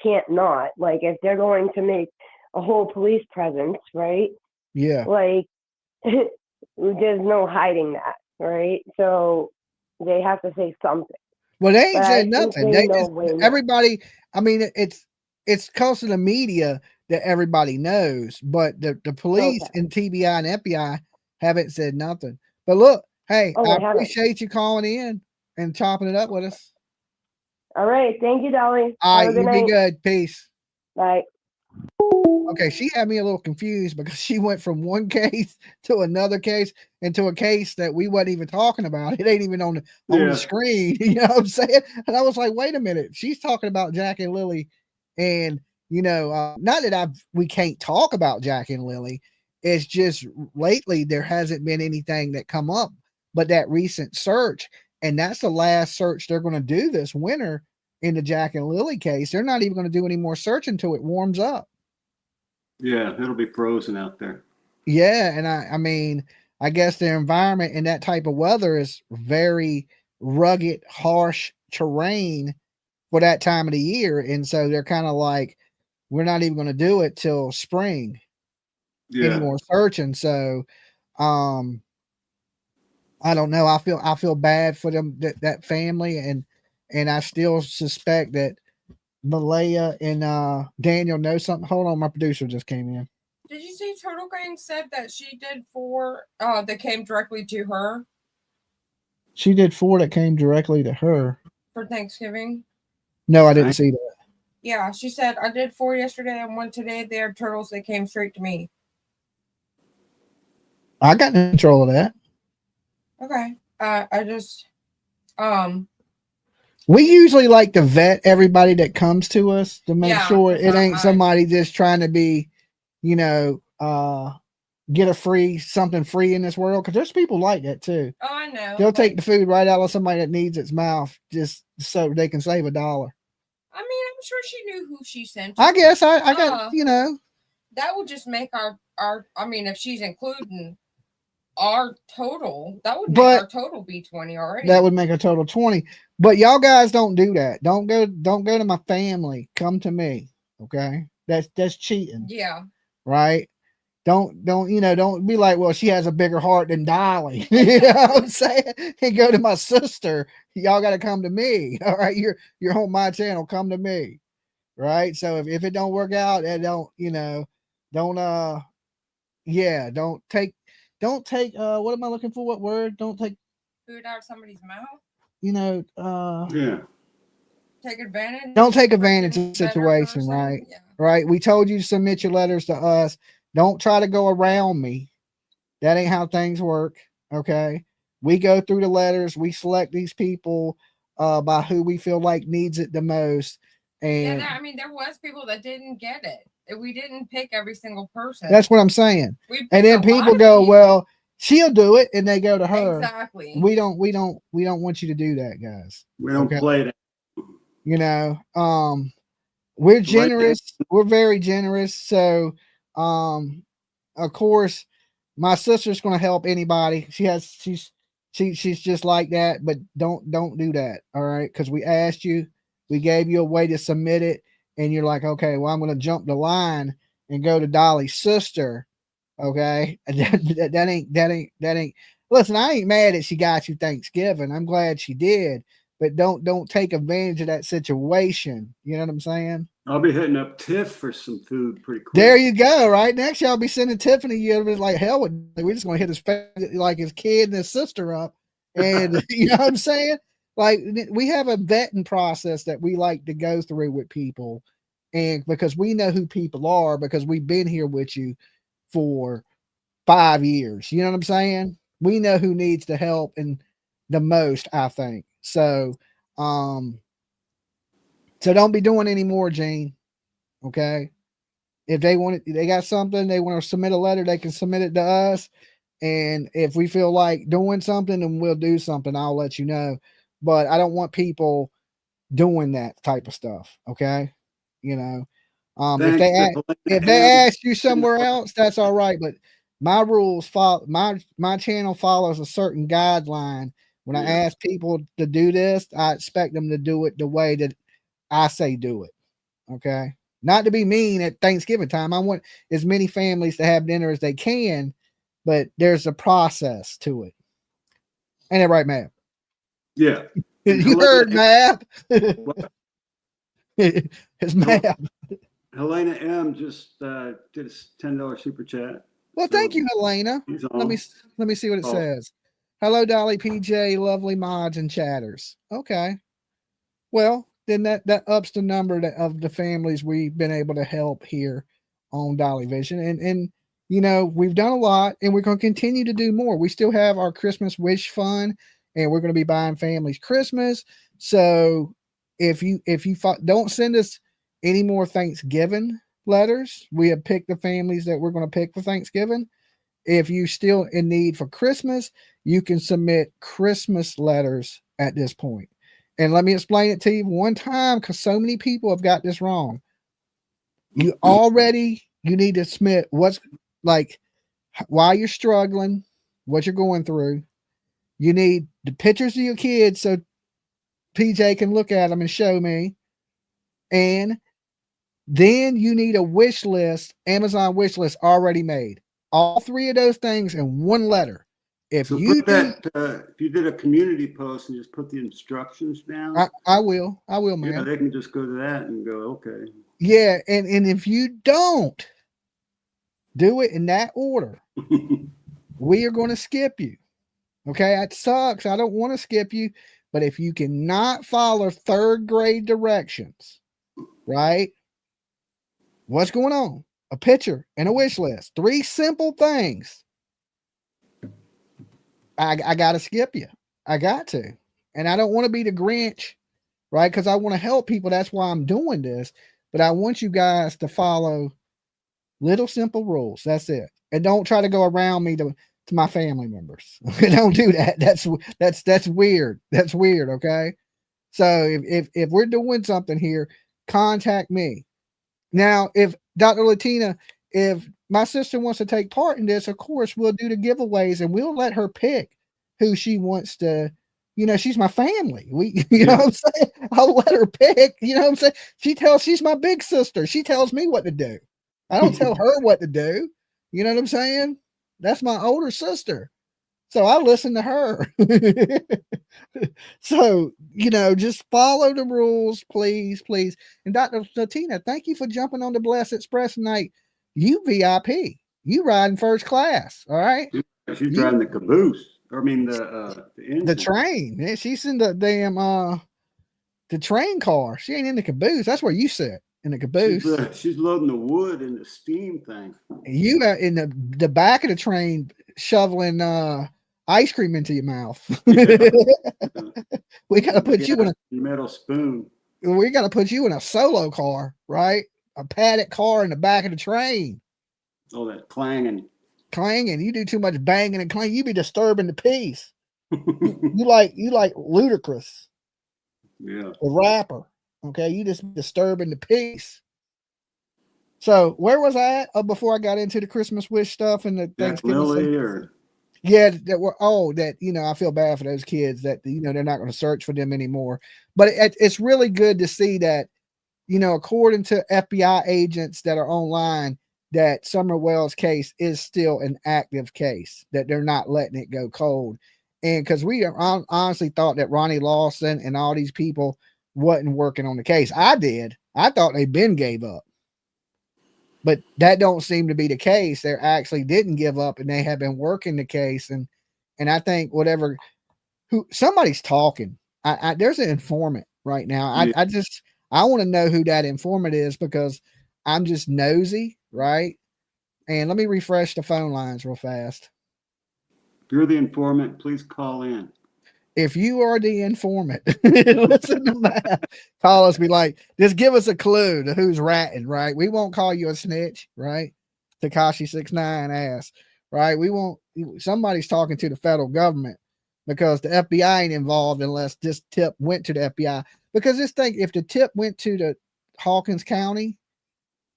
can't not. Like if they're going to make a whole police presence, right? Yeah. Like there's no hiding that, right? So they have to say something. Well, they ain't But saying nothing. they They know just, way more. everybody, I mean, it's cause of the media that everybody knows, but the police and TBI and FBI haven't said nothing. But look, hey, I appreciate you calling in and chopping it up with us. All right. Thank you, Dolly. All Have right, a good you night. be good. Peace. Bye. Okay, she had me a little confused because she went from one case to another case into a case that we wasn't even talking about. It ain't even on the screen. You know what I'm saying? And I was like, wait a minute. She's talking about Jack and Lily, and not that we can't talk about Jack and Lily. It's just lately there hasn't been anything that come up, but that recent search, and that's the last search they're going to do this winter in the Jack and Lily case. They're not even going to do any more search until it warms up. Yeah, it'll be frozen out there. Yeah, and I mean, I guess the environment in that type of weather is very rugged, harsh terrain for that time of the year, and so they're kind of like, we're not even going to do it till spring. Any more searching. So, I don't know. I feel bad for them, that family, and I still suspect that Malaya and Daniel know something. Hold on, my producer just came in. Did you see Turtle Gang said that she did 4 that came directly to her? She did 4 that came directly to her. For Thanksgiving? No, I didn't see that. Yeah, she said, I did 4 yesterday and 1 today. They are turtles. They came straight to me. I got control of that. Okay. I just, we usually like to vet everybody that comes to us to make sure it ain't somebody just trying to be, get something free in this world. Cause there's people like that too. Oh, I know. They'll take the food right out of somebody that needs its mouth just so they can save $1. I mean, I'm sure she knew who she sent. I guess I got, That would just make our, I mean, if she's including our total, that would make our total be 20 already. That would make a total 20. But y'all guys don't do that. Don't go to my family. Come to me. Okay. That's cheating. Yeah. Right. Don't be like, well, she has a bigger heart than Dolly. You know what I'm saying? And go to my sister. Y'all got to come to me. All right. You're on my channel. Come to me. Right. So if it don't work out, don't take, what am I looking for? What word? Don't take food out of somebody's mouth. Take advantage. Don't take advantage of the situation, right? Yeah. Right. We told you to submit your letters to us. Don't try to go around me. That ain't how things work. Okay. We go through the letters. We select these people by who we feel like needs it the most. And there was people that didn't get it. We didn't pick every single person. That's what I'm saying. And then people go, well, she'll do it, and they go to her. Exactly. We don't want you to do that, guys. We don't play that. We're generous. We're very generous. So, of course, my sister's going to help anybody. She's just like that, but don't do that. All right. Cause we asked you, we gave you a way to submit it. And you're like, okay, well, I'm going to jump the line and go to Dolly's sister. Okay. That ain't, listen, I ain't mad that she got you Thanksgiving. I'm glad she did, but don't take advantage of that situation. You know what I'm saying? I'll be hitting up Tiff for some food pretty quick. There you go. Right next, y'all be sending Tiffany. You know, like hell, we're just gonna hit his kid and his sister up, and you know what I'm saying? Like we have a vetting process that we like to go through with people, and because we know who people are, because we've been here with you for 5 years. You know what I'm saying? We know who needs the help and the most, I think. So don't be doing any more, Gene. Okay. If they got something, they want to submit a letter, they can submit it to us. And if we feel like doing something, then we'll do something. I'll let you know. But I don't want people doing that type of stuff. Okay. You know, if they ask you somewhere else, that's all right. But my rules my channel follows a certain guideline. When I ask people to do this, I expect them to do it the way that I say do it. Okay. Not to be mean at Thanksgiving time. I want as many families to have dinner as they can, but there's a process to it. Ain't that right, Matt? Yeah. You heard Matt. It's Matt. Helena M just did a $10 super chat. Well, thank you, Helena. Let me see what it says. Hello, Dolly, PJ, lovely mods and chatters. Okay. Well, then that ups the number of the families we've been able to help here on Dolly Vision. And you know, we've done a lot and we're going to continue to do more. We still have our Christmas wish fund and we're going to be buying families Christmas. So if you don't send us any more Thanksgiving letters, we have picked the families that we're going to pick for Thanksgiving. If you still in need for Christmas, you can submit Christmas letters at this point. And let me explain it to you one time, because so many people have got this wrong. You need to submit what's like, why you're struggling, what you're going through. You need the pictures of your kids so PJ can look at them and show me. And then you need a wish list, Amazon wish list already made. All three of those things in one letter. If you did a community post and just put the instructions down, I will, man. Yeah, they can just go to that and go, okay. Yeah, and if you don't do it in that order, we are going to skip you. Okay, that sucks. I don't want to skip you, but if you cannot follow 3rd grade directions, right? What's going on? A picture and a wish list. 3 simple things. I got to skip you. I got to. And I don't want to be the Grinch, right? Because I want to help people. That's why I'm doing this. But I want you guys to follow little simple rules. That's it. And don't try to go around me to my family members. Don't do that. That's weird. That's weird. Okay. So if we're doing something here, contact me. Now, if Dr. Latina, if my sister wants to take part in this, of course, we'll do the giveaways and we'll let her pick who she wants to, you know, she's my family. You know what I'm saying? I'll let her pick, you know what I'm saying? She's my big sister. She tells me what to do. I don't tell her what to do. You know what I'm saying? That's my older sister. So I listen to her. So, you know, just follow the rules, please, please. And Dr. Latina, thank you for jumping on the Blessed Express tonight. You VIP. You riding first class. All right. She's driving the caboose. I mean the train. Yeah, she's in the damn the train car. She ain't in the caboose. That's where you sit, in the caboose. She's loading the wood in the steam thing. You got in the back of the train shoveling ice cream into your mouth. We gotta put you in a metal spoon. We gotta put you in a solo car, right? A padded car in the back of the train. Oh, that clanging. You do too much banging and clanging. You be disturbing the peace. you like Ludacris. Yeah. The rapper. Okay. You just disturbing the peace. So where was I at before I got into the Christmas wish stuff and the Thanksgiving stuff? Yeah, that you know, I feel bad for those kids that, you know, they're not going to search for them anymore. But it's really good to see that, you know, according to FBI agents that are online, that Summer Wells case is still an active case, that they're not letting it go cold. And because we honestly thought that Ronnie Lawson and all these people wasn't working on the case. I did. I thought they been gave up. But that don't seem to be the case. They actually didn't give up, and they have been working the case. And I think somebody's talking. There's an informant right now. I want to know who that informant is because I'm just nosy, right? And let me refresh the phone lines real fast. If you're the informant, please call in. If you are the informant, listen to that. Call us, be like, just give us a clue to who's ratting, right? We won't call you a snitch, right? Takashi69 ass, right? We won't. Somebody's talking to the federal government because the FBI ain't involved unless this tip went to the FBI. Because this thing, if the tip went to the Hawkins County,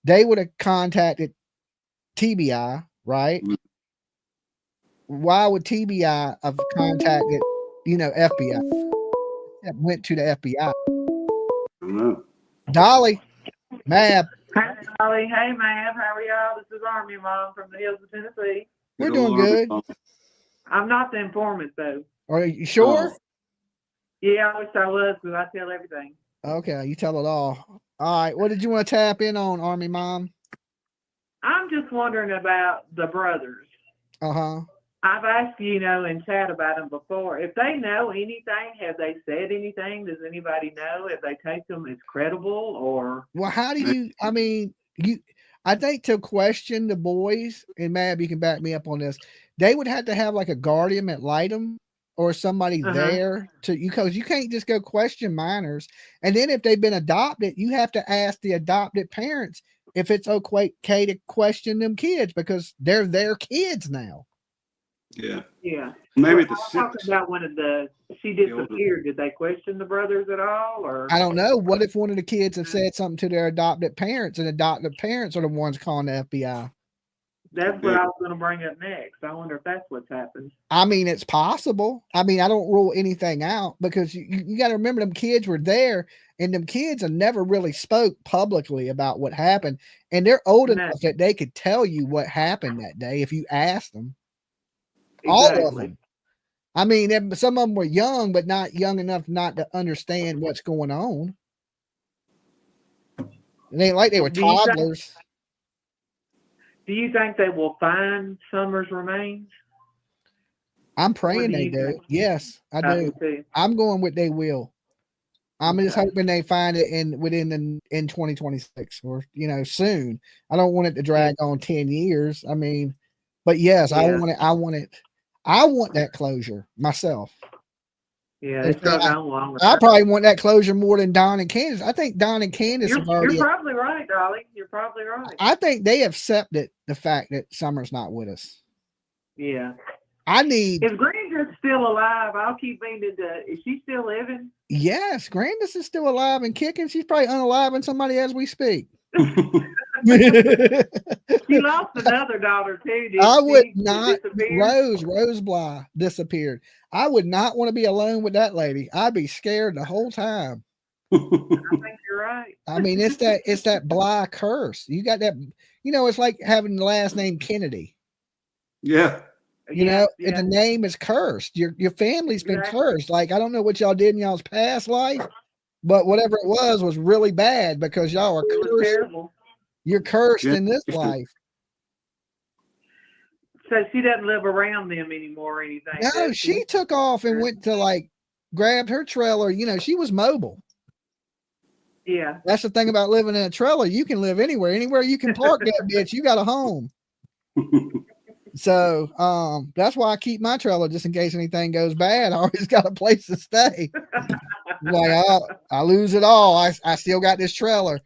they would have contacted TBI, right? Why would TBI have contacted, FBI? That went to the FBI. I don't know. Dolly, Mab. Hey, Dolly. Hey, Mab. How are y'all? This is Army Mom from the hills of Tennessee. We're doing good. I'm not the informant, though. Are you sure? Yeah, I wish I was, because I tell everything. Okay, you tell it all. All right, what did you want to tap in on, Army Mom? I'm just wondering about the brothers. Uh-huh. I've asked you, in chat about them before. If they know anything, have they said anything? Does anybody know if they take them as credible or? Well, how do you? I think to question the boys, and Mab, you can back me up on this. They would have to have like a guardian ad litem or somebody there because you can't just go question minors. And then if they've been adopted, you have to ask the adopted parents if it's okay to question them kids because they're their kids now. Yeah. Yeah. Maybe I'm talking about when she disappeared. Did they question the brothers at all? Or I don't know. What if one of the kids have said something to their adopted parents and adopted parents are the ones calling the FBI? That's what I was going to bring up next. I wonder if that's what's happened. I mean, it's possible. I mean, I don't rule anything out because you got to remember them kids were there and them kids have never really spoke publicly about what happened. And they're old enough that they could tell you what happened that day if you asked them. Exactly. All of them. I mean, some of them were young, but not young enough not to understand what's going on. It ain't like they were toddlers. Do you think they will find Summers' remains? I'm praying they do. Yes, I do. I'm going with they will. I'm just hoping they find it in 2026 or soon. I don't want it to drag on 10 years. I mean, but yes, I want it. I want that closure myself. Yeah, I probably want that closure more than Don and Candace. I think Don and Candace You're probably right, Dolly. You're probably right. I think they accepted the fact that Summer's not with us. Yeah. If Granda's still alive, I'll keep meaning to. Is she still living? Yes, Grandis is still alive and kicking. She's probably unaliving somebody as we speak. She lost another daughter too. I would not. Rose Bly disappeared. I would not want to be alone with that lady. I'd be scared the whole time. I think you're right. I mean, it's that Bly curse. You got that. It's like having the last name Kennedy. Yeah. The name is cursed. Your family's been cursed. Like, I don't know what y'all did in y'all's past life, but whatever it was really bad because y'all are cursed. Terrible. You're cursed in this life. So she doesn't live around them anymore or anything. No, she took off and went to grabbed her trailer. She was mobile. Yeah. That's the thing about living in a trailer. You can live anywhere. Anywhere you can park that bitch, you got a home. So that's why I keep my trailer just in case anything goes bad. I always got a place to stay. I lose it all. I still got this trailer.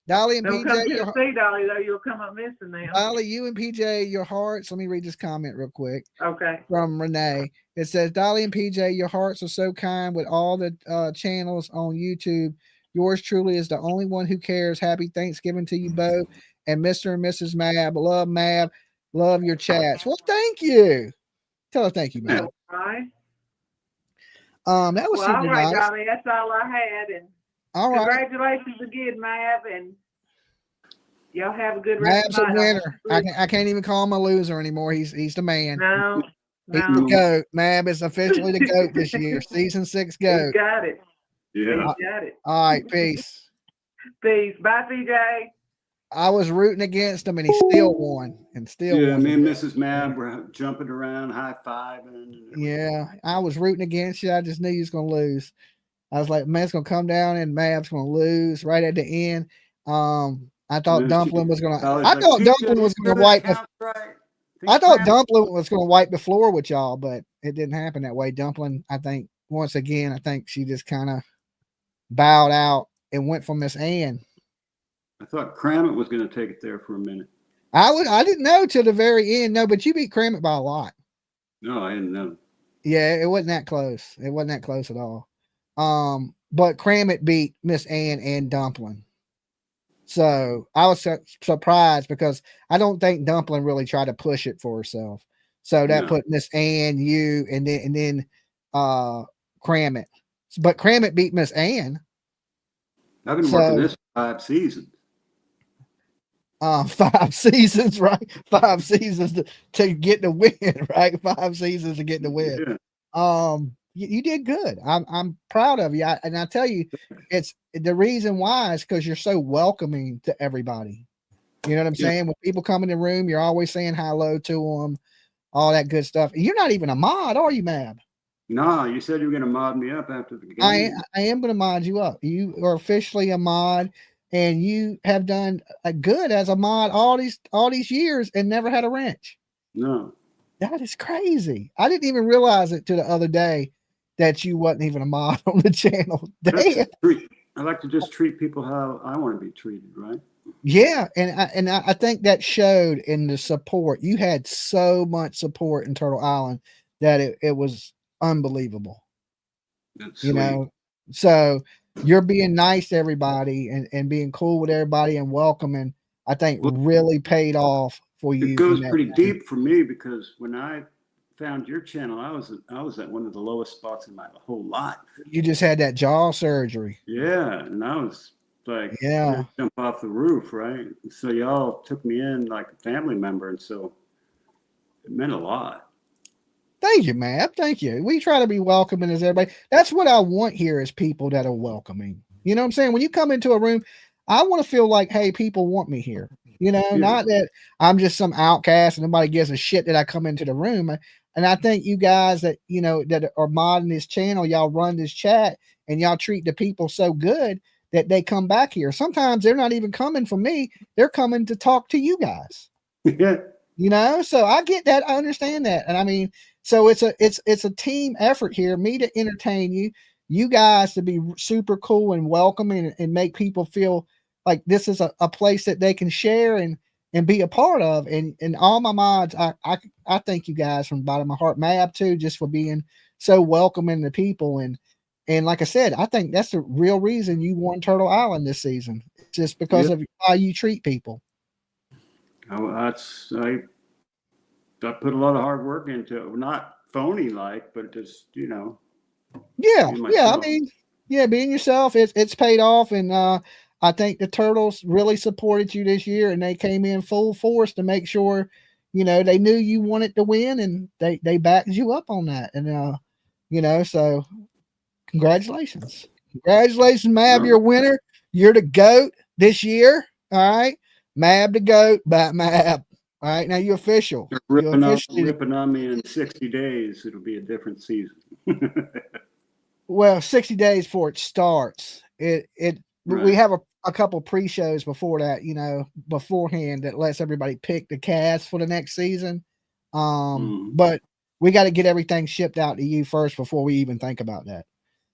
Dolly and PJ, Dolly, though you'll come up missing them. Dolly, you and PJ, your hearts. Let me read this comment real quick. Okay. From Renee, it says, "Dolly and PJ, your hearts are so kind with all the channels on YouTube. Yours truly is the only one who cares. Happy Thanksgiving to you both, and Mr. and Mrs. Mab. Love Mab. Love your chats." Well, thank you. Tell her thank you, Mab. Right. That was super all right, nice. Dolly, that's all I had, and all right. Congratulations again, Mab, and y'all have a good rest Mab's of the a night. winner. I can't even call him a loser anymore. He's the man. No, He's the GOAT, Mab is officially the GOAT this year. Season 6 GOAT. He's got it. Yeah. He's got it. All right, peace. Peace. Bye, PJ. I was rooting against him, and he still won. Yeah, me and Mrs. Mab were jumping around, high-fiving. Yeah, I was rooting against you. I just knew you was going to lose. I was like, man, it's going to come down, and Mab's going to lose right at the end. I thought Dumpling was going to. I thought Dumpling was going to wipe. I thought Dumpling was going to wipe the floor with y'all, but it didn't happen that way. Dumpling, I think, once again, I think she just kind of bowed out and went for Miss Ann. I thought Cramit was going to take it there for a minute. I didn't know till the very end. No, but you beat Cramit by a lot. No, I didn't know. Yeah, it wasn't that close. It wasn't that close at all. But Cramit beat Miss Ann and Dumpling. So I was surprised because I don't think Dumpling really tried to push it for herself. So that put Miss Ann, you, and then Cramit. But Cramit beat Miss Ann. I've been working this 5 seasons. 5 seasons, right? 5 seasons to get the win, right? 5 seasons to get the win. Yeah. You did good. I'm proud of you. And I tell you, it's the reason why is because you're so welcoming to everybody. You know what I'm saying? When people come in the room, you're always saying hello to them, all that good stuff. You're not even a mod, are you, Mab? No, you said you were going to mod me up after the game. I am going to mod you up. You are officially a mod. And you have done a good as a mod all these years and never had a wrench. No. That is crazy. I didn't even realize it till the other day that you wasn't even a mod on the channel. Damn. I like to just treat people how I want to be treated, right? Yeah, and I think that showed in the support. You had so much support in Turtle Island that it was unbelievable. That's you sweet. know, so you're being nice to everybody and being cool with everybody and welcoming, I think really paid off for you. It goes pretty deep for me because when I found your channel, I was at one of the lowest spots in my whole life. You just had that jaw surgery. Yeah, and I was like, yeah, jump off the roof, right? So y'all took me in like a family member, and so it meant a lot. Thank you, Matt. Thank you. We try to be welcoming as everybody. That's what I want here is people that are welcoming. You know what I'm saying? When you come into a room, I want to feel like, hey, people want me here. You know, not that I'm just some outcast and nobody gives a shit that I come into the room. And I think you guys that, you know, that are modding this channel, y'all run this chat and y'all treat the people so good that they come back here. Sometimes they're not even coming for me. They're coming to talk to you guys. Yeah. You know, so I get that. I understand that. And I mean, so it's a team effort here, me to entertain you, you guys to be super cool and welcoming and make people feel like this is a place that they can share and be a part of. And all my mods, I thank you guys from the bottom of my heart. Mab too, just for being so welcoming to people. And like I said, I think that's the real reason you won Turtle Island this season. It's just because of how you treat people. I put a lot of hard work into it. Not phony like, but just, you know. Yeah. I mean, yeah, being yourself, it's paid off. And I think the Turtles really supported you this year and they came in full force to make sure, you know, they knew you wanted to win and they backed you up on that. And you know, so congratulations. Congratulations, Mab, you're a winner. You're the GOAT this year. All right. Mab the GOAT, bat Mab. All right, now you're official. Ripping on me in 60 days, it'll be a different season. Well, 60 days before it starts. We have a couple pre-shows before that, you know, beforehand that lets everybody pick the cast for the next season. But we got to get everything shipped out to you first before we even think about that.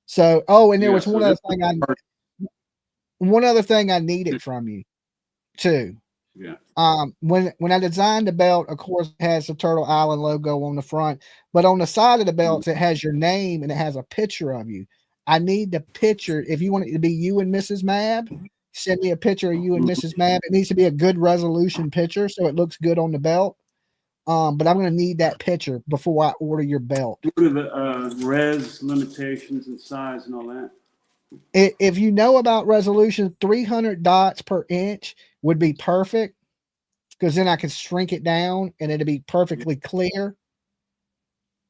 So, and there was one other thing I needed from you too. Yeah. When I designed the belt, of course, it has the Turtle Island logo on the front, but on the side of the belt, it has your name and it has a picture of you. I need the picture. If you want it to be you and Mrs. Mab, send me a picture of you and Mrs. Mab. It needs to be a good resolution picture so it looks good on the belt. But I'm going to need that picture before I order your belt. What are the res limitations and size and all that? If you know about resolution, 300 dots per inch would be perfect because then I can shrink it down and it'll be perfectly clear.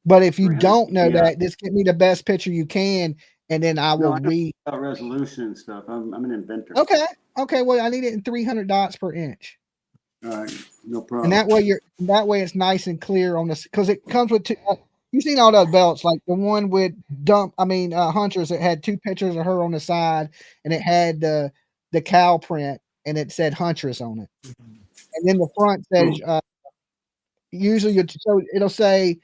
But if you don't know that, just get me the best picture you can, and then I will read about resolution and stuff. I'm an inventor. Okay. Well, I need it in 300 dots per inch. All right, no problem. And that way it's nice and clear on this, because it comes with two. You've seen all those belts, like the one with Hunters. It had two pictures of her on the side, and it had the cow print, and it said Huntress on it. And then the front says, so it'll say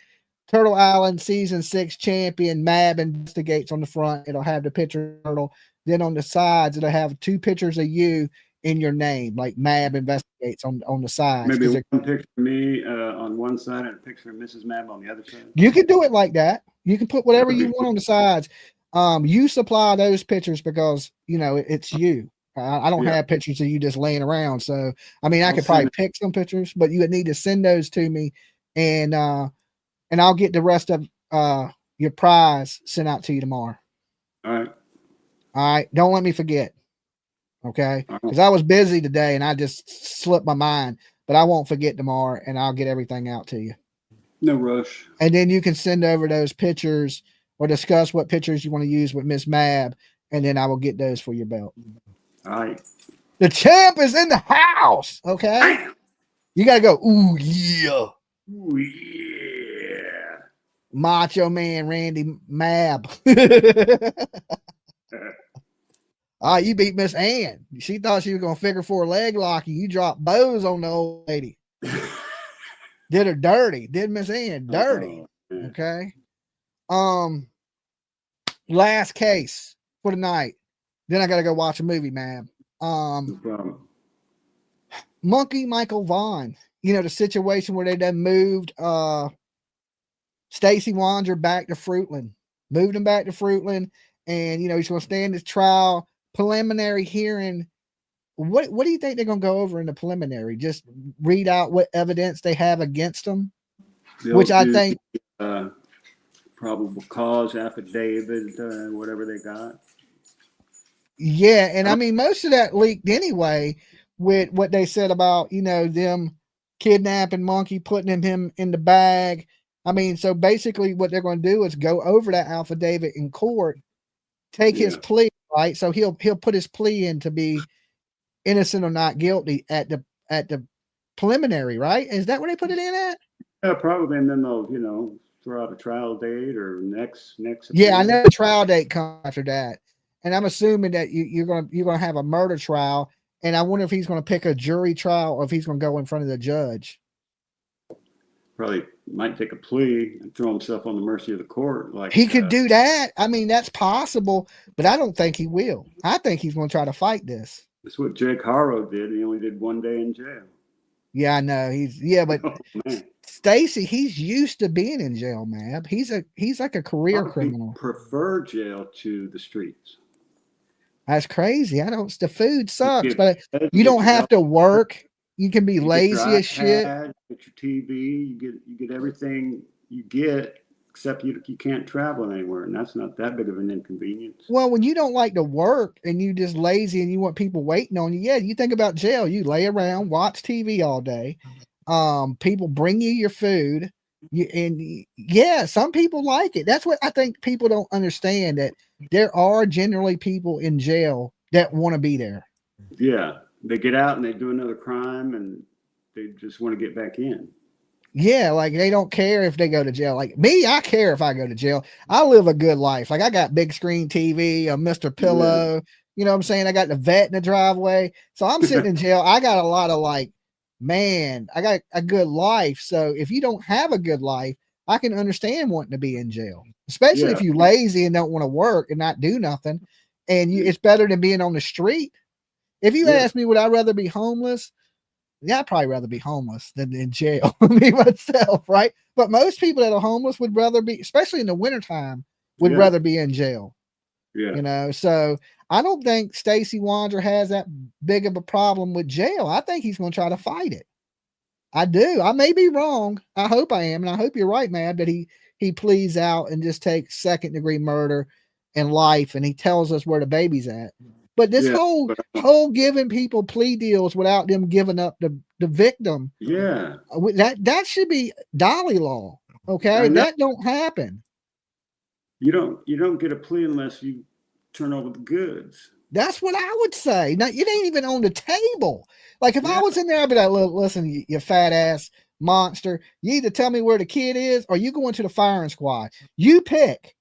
Turtle Island Season 6 champion Mab investigates on the front. It'll have the picture of Turtle. Then on the sides, it'll have two pictures of you in your name, like Mab investigates on the sides. Maybe one picture of me on one side and a picture of Mrs. Mab on the other side. You can do it like that. You can put whatever you want on the sides. You supply those pictures because it's you. I don't have pictures of you just laying around. So I could probably pick some pictures, but you would need to send those to me, and I'll get the rest of your prize sent out to you tomorrow. All right. Don't let me forget. Okay, because I was busy today and I just slipped my mind, but I won't forget tomorrow, and I'll get everything out to you. No rush. And then you can send over those pictures or discuss what pictures you want to use with Miss Mab, and then I will get those for your belt. All right. The champ is in the house. Okay. You got to go. Ooh, yeah. Ooh, yeah. Macho Man Randy Mab. You beat Miss Ann. She thought she was going to figure 4 leg lock you. You dropped bows on the old lady. Did her dirty. Did Miss Ann dirty. Okay. Last case for the night. Then I got to go watch a movie, man. Monkey Michael Vaughan. The situation where they done moved Stacy Wander back to Fruitland. Moved him back to Fruitland. And, he's going to stand his trial. Preliminary hearing. What do you think they're going to go over in the preliminary? Just read out what evidence they have against them? Which I think. Probable cause affidavit, whatever they got. Yeah, and most of that leaked anyway with what they said about, them kidnapping Monkey, putting him in the bag. So basically what they're going to do is go over that affidavit in court, take his plea, right? So he'll put his plea in to be innocent or not guilty at the preliminary, right? Is that where they put it in at? Yeah, probably, and then they'll, throw out a trial date or next. Yeah, I know the trial date comes after that. And I'm assuming that you're gonna have a murder trial, and I wonder if he's gonna pick a jury trial or if he's gonna go in front of the judge. Probably might take a plea and throw himself on the mercy of the court. Like he could do that. That's possible, but I don't think he will. I think he's gonna try to fight this. That's what Jake Harrow did. He only did 1 day in jail. Yeah, I know. But Stacy, he's used to being in jail, man. He's like a career criminal. Prefer jail to the streets. That's crazy. The food sucks, but you don't have to work. You can be lazy as shit. Get your TV. You get everything you get, except you can't travel anywhere, and that's not that big of an inconvenience. Well, when you don't like to work and you just lazy and you want people waiting on you, you think about jail. You lay around, watch TV all day. People bring you your food. Some people like it. That's what I think people don't understand, that there are generally people in jail that want to be there. Yeah, they get out and they do another crime and they just want to get back in. Yeah, like they don't care if they go to jail. Like me, I care if I go to jail. I live a good life. Like I got big screen TV, a Mr. Pillow. You know what I'm saying? I got the vet in the driveway. So I'm sitting in jail. I got a lot of I got a good life. So if you don't have a good life, I can understand wanting to be in jail, especially if you're lazy and don't want to work and not do nothing. And it's better than being on the street. If you ask me, would I rather be homeless? Yeah, I'd probably rather be homeless than in jail, me myself, right? But most people that are homeless would rather be, especially in the wintertime, would rather be in jail. Yeah. So I don't think Stacy Wander has that big of a problem with jail. I think he's going to try to fight it. I do. I may be wrong. I hope I am. And I hope you're right, man, that he pleads out and just takes 2nd-degree murder and life. And he tells us where the baby's at. But this whole giving people plea deals without them giving up the victim. Yeah. That should be Dolly law. Okay, that don't happen. You don't get a plea unless you turn over the goods. That's what I would say. Now, it ain't even on the table. Like, if I was in there, I'd be like, look, listen, you fat ass monster. You either tell me where the kid is or you go into the firing squad. You pick.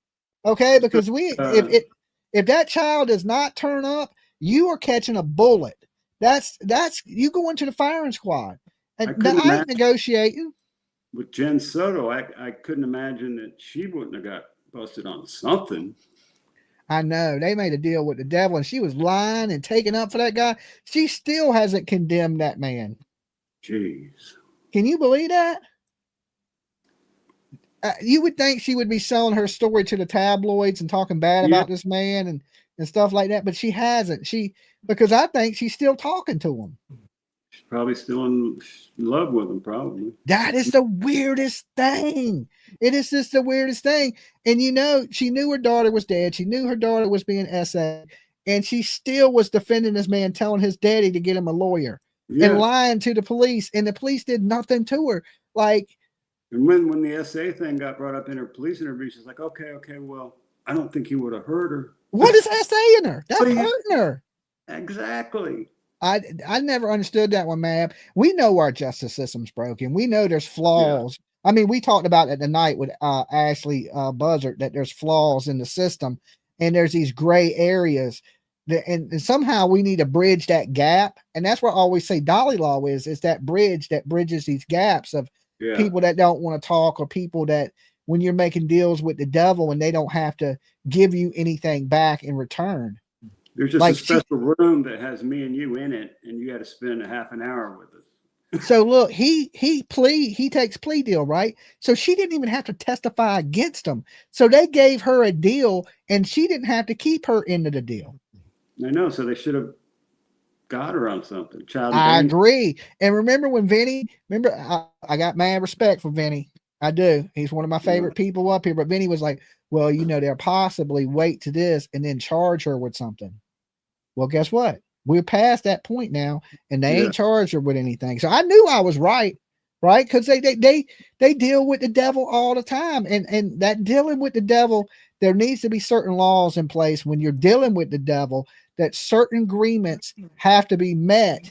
Okay? Because if that child does not turn up, you are catching a bullet. That's you go into the firing squad. And I ain't negotiating. With Jen Soto, I couldn't imagine that she wouldn't have got busted on something. I know they made a deal with the devil and she was lying and taking up for that guy. She still hasn't condemned that man. Jeez. Can you believe that? You would think she would be selling her story to the tabloids and talking bad about this man and stuff like that, but she hasn't. Because I think she's still talking to him. She's probably still in love with him, probably. That is the weirdest thing. It is just the weirdest thing. And she knew her daughter was dead. She knew her daughter was being SA, and she still was defending this man, telling his daddy to get him a lawyer and lying to the police. And the police did nothing to her. And when the SA thing got brought up in her police interview, she's like, okay, well, I don't think he would have hurt her. What is SA in her? That's hurting her. Exactly. I never understood that one, Mab. We know our justice system's broken. We know there's flaws. Yeah. I mean, we talked about it tonight with Ashley Buzzard that there's flaws in the system and there's these gray areas and somehow we need to bridge that gap. And that's what I always say Dolly Law is that bridge that bridges these gaps of people that don't want to talk or people that when you're making deals with the devil and they don't have to give you anything back in return. There's just a special room that has me and you in it, and you got to spend a half an hour with us. So look, he takes plea deal, right? So she didn't even have to testify against him. So they gave her a deal, and she didn't have to keep her into the deal. I know. So they should have got her on something. I agree. And remember when Vinny? I got mad respect for Vinny. I do. He's one of my favorite people up here. But Vinny was like, well, they'll possibly wait to this and then charge her with something. Well, guess what? We're past that point now, and they ain't charged her with anything. So I knew I was right? Because they deal with the devil all the time, and that dealing with the devil, there needs to be certain laws in place when you're dealing with the devil that certain agreements have to be met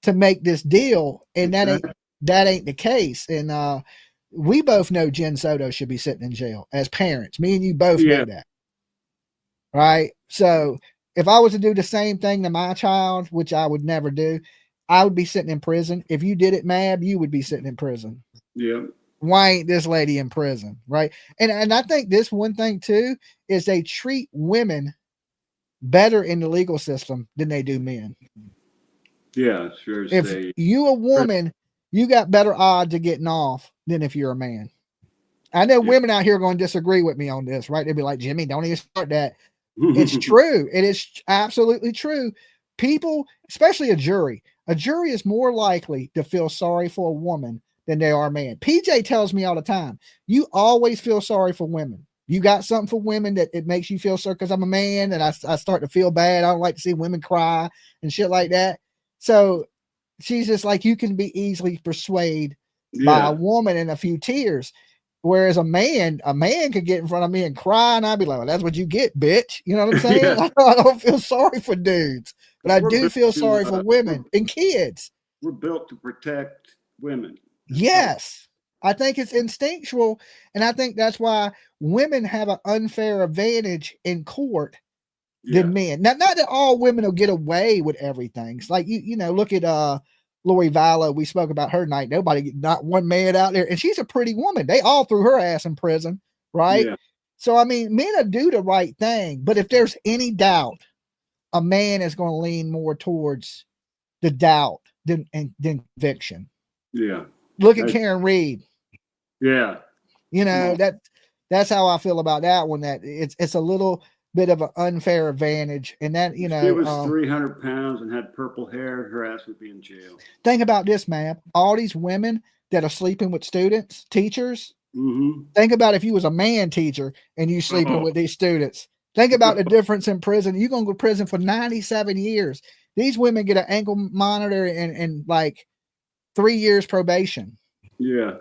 to make this deal, and that ain't the case. And we both know Jen Soto should be sitting in jail as parents. Me and you both know that, right? So if I was to do the same thing to my child, which I would never do, I would be sitting in prison. If you did it, Mab, you would be sitting in prison. Yeah. Why ain't this lady in prison, right? And I think this one thing too is they treat women better in the legal system than they do men. Yeah, sure. If you a woman, you got better odds of getting off than if you're a man. I know women out here are going to disagree with me on this, right? They'll be like, Jimmy, don't even start that. It's true. It is absolutely true. People, especially a jury is more likely to feel sorry for a woman than they are a man. PJ tells me all the time, you always feel sorry for women. You got something for women that it makes you feel sorry because I'm a man and I start to feel bad. I don't like to see women cry and shit like that. So she's just like, you can be easily persuaded by a woman in a few tears. Whereas a man could get in front of me and cry, and I'd be like, well, that's what you get, bitch. You know what I'm saying? I don't feel sorry for dudes, but I do feel sorry for women and kids. We're built to protect women. Yes. I think it's instinctual, and I think that's why women have an unfair advantage in court than men. Now, not that all women will get away with everything. It's like, you know, look at Lori Vallow, we spoke about her night. Not one man out there, and she's a pretty woman. They all threw her ass in prison, right? Yeah. So I mean, men will do the right thing, but if there's any doubt, a man is going to lean more towards the doubt than conviction. Yeah. Look at Karen Reed. Yeah. You know, that's how I feel about that one. That it's a little bit of an unfair advantage, and that, you know, if she was 300 pounds and had purple hair, her ass would be in jail. Think about this, man. All these women that are sleeping with students, teachers. Think about if you was a man teacher and you sleeping with these students. Think about the difference in prison. You're gonna go to prison for 97 years. These women get an ankle monitor and like 3 years probation. Yeah.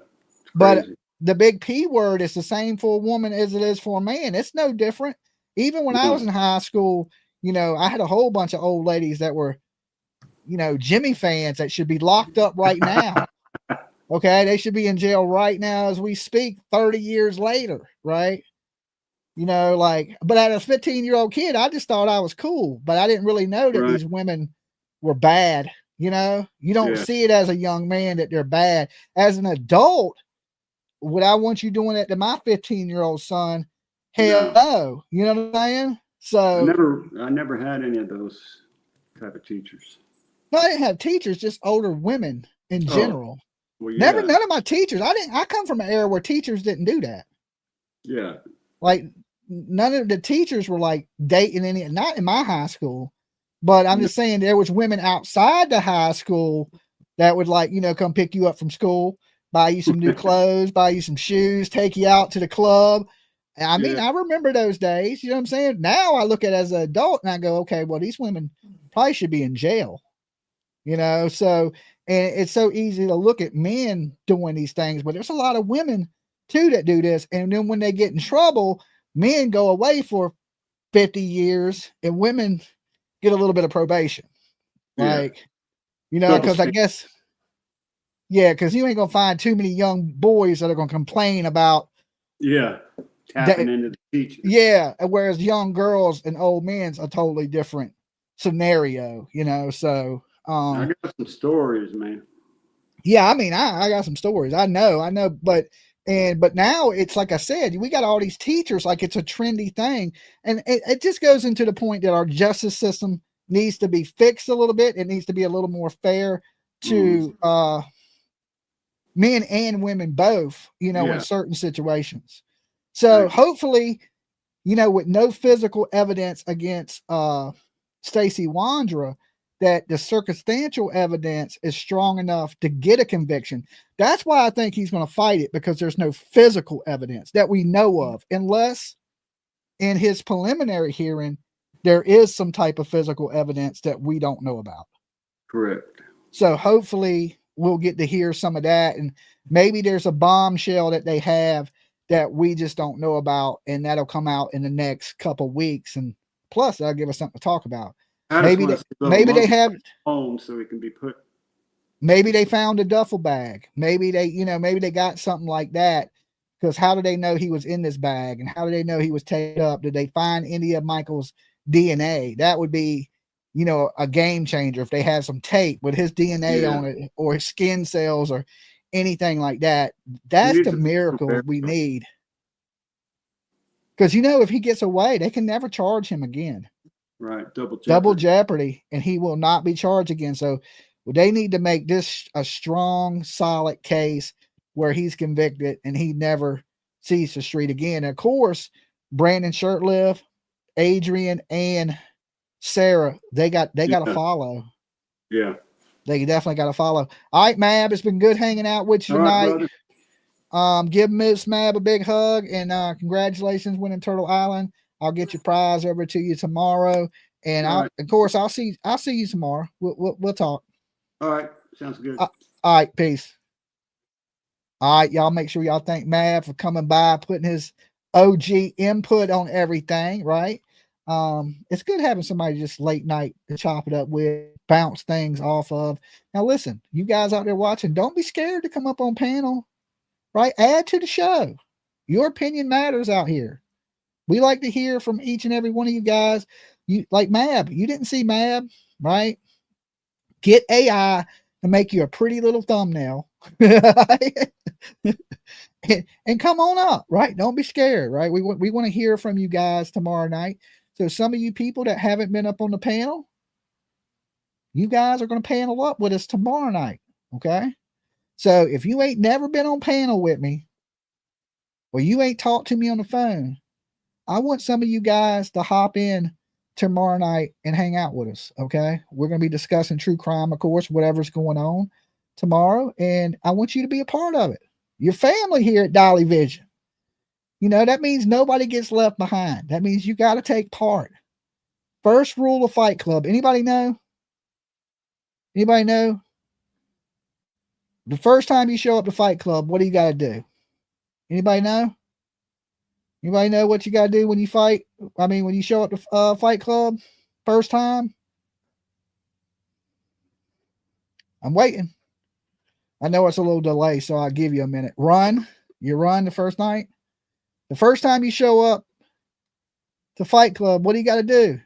But the big P word is the same for a woman as it is for a man. It's no different. Even when I was in high school, I had a whole bunch of old ladies that were, Jimmy fans that should be locked up right now. Okay. They should be in jail right now as we speak 30 years later. Right. But as a 15-year-old kid, I just thought I was cool, but I didn't really know that these women were bad. You don't see it as a young man that they're bad. As an adult, would I want you doing that to my 15-year-old son? Hell no. You know what I'm saying? So I never had any of those type of teachers. No, I didn't have teachers, just older women in general. Well, none of my teachers. I come from an era where teachers didn't do that. Yeah. Like none of the teachers were like dating not in my high school, but I'm just saying there was women outside the high school that would come pick you up from school, buy you some new clothes, buy you some shoes, take you out to the club. I mean, I remember those days, you know what I'm saying? Now I look at it as an adult and I go, okay, well, these women probably should be in jail, so, and it's so easy to look at men doing these things, but there's a lot of women too that do this. And then when they get in trouble, men go away for 50 years and women get a little bit of probation. Because I guess, because you ain't going to find too many young boys that are going to complain about tapping into the teacher. Yeah, whereas young girls and old men's a totally different scenario, so I got some stories, man. Yeah, I mean, I got some stories. I know, but now it's like I said, we got all these teachers like it's a trendy thing, and it just goes into the point that our justice system needs to be fixed a little bit. It needs to be a little more fair to men and women both, in certain situations. So hopefully, with no physical evidence against Stacey Wandra, that the circumstantial evidence is strong enough to get a conviction. That's why I think he's going to fight it, because there's no physical evidence that we know of, unless in his preliminary hearing, there is some type of physical evidence that we don't know about. Correct. So hopefully we'll get to hear some of that. And maybe there's a bombshell that they have that we just don't know about, and that'll come out in the next couple of weeks. And plus that'll give us something to talk about. Maybe they have home so it can be put. Maybe they found a duffel bag. Maybe they got something like that. Because how do they know he was in this bag? And how do they know he was taken up? Did they find any of Michael's DNA? That would be, a game changer if they had some tape with his DNA on it, or his skin cells, or anything like that. That's the miracle we need. Because if he gets away, they can never charge him again. Right, double jeopardy, and he will not be charged again. So they need to make this a strong, solid case where he's convicted and he never sees the street again. And of course, Brandon Shurtleff, Adrian, and Sarah, they got to follow. Yeah, they definitely got to follow. All right, Mab, it's been good hanging out with you tonight. Give Miss Mab a big hug, and congratulations winning Turtle Island. I'll get your prize over to you tomorrow, and of course I'll see you tomorrow. We'll talk. All right, sounds good. All right, peace. All right, y'all make sure y'all thank Mav for coming by, putting his OG input on everything. Right? It's good having somebody just late night to chop it up with, bounce things off of. Now listen, you guys out there watching, don't be scared to come up on panel. Right? Add to the show. Your opinion matters out here. We like to hear from each and every one of you guys. You like Mab. You didn't see Mab, right? Get AI to make you a pretty little thumbnail. and come on up, right? Don't be scared, right? We want to hear from you guys tomorrow night. So some of you people that haven't been up on the panel, you guys are going to panel up with us tomorrow night, okay? So if you ain't never been on panel with me, or you ain't talked to me on the phone, I want some of you guys to hop in tomorrow night and hang out with us. Okay. We're going to be discussing true crime, of course, whatever's going on tomorrow. And I want you to be a part of it. Your family here at Dolly Vision. That means nobody gets left behind. That means you got to take part. First rule of Fight Club. Anybody know? Anybody know? The first time you show up to Fight Club, what do you got to do? Anybody know? Anybody know what you got to do when you fight? I mean, when you show up to Fight Club first time? I'm waiting. I know it's a little delay, so I'll give you a minute. Run. You run the first night. The first time you show up to Fight Club, what do you got to do?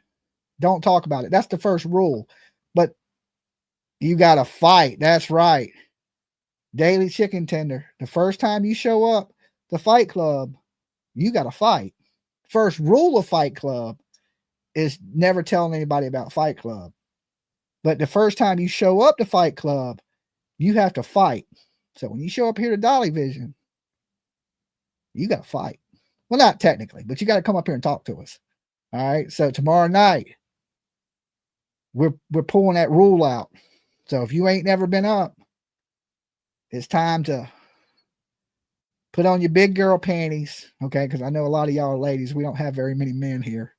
Don't talk about it. That's the first rule. But you got to fight. That's right. Daily chicken tender. The first time you show up to Fight Club, you got to fight. First rule of Fight Club is never telling anybody about Fight Club. But the first time you show up to Fight Club, you have to fight. So when you show up here to Dolly Vision, you got to fight. Well, not technically, but you got to come up here and talk to us. All right. So tomorrow night, we're pulling that rule out. So if you ain't never been up, it's time to put on your big girl panties. Okay. Because I know a lot of y'all are ladies. We don't have very many men here.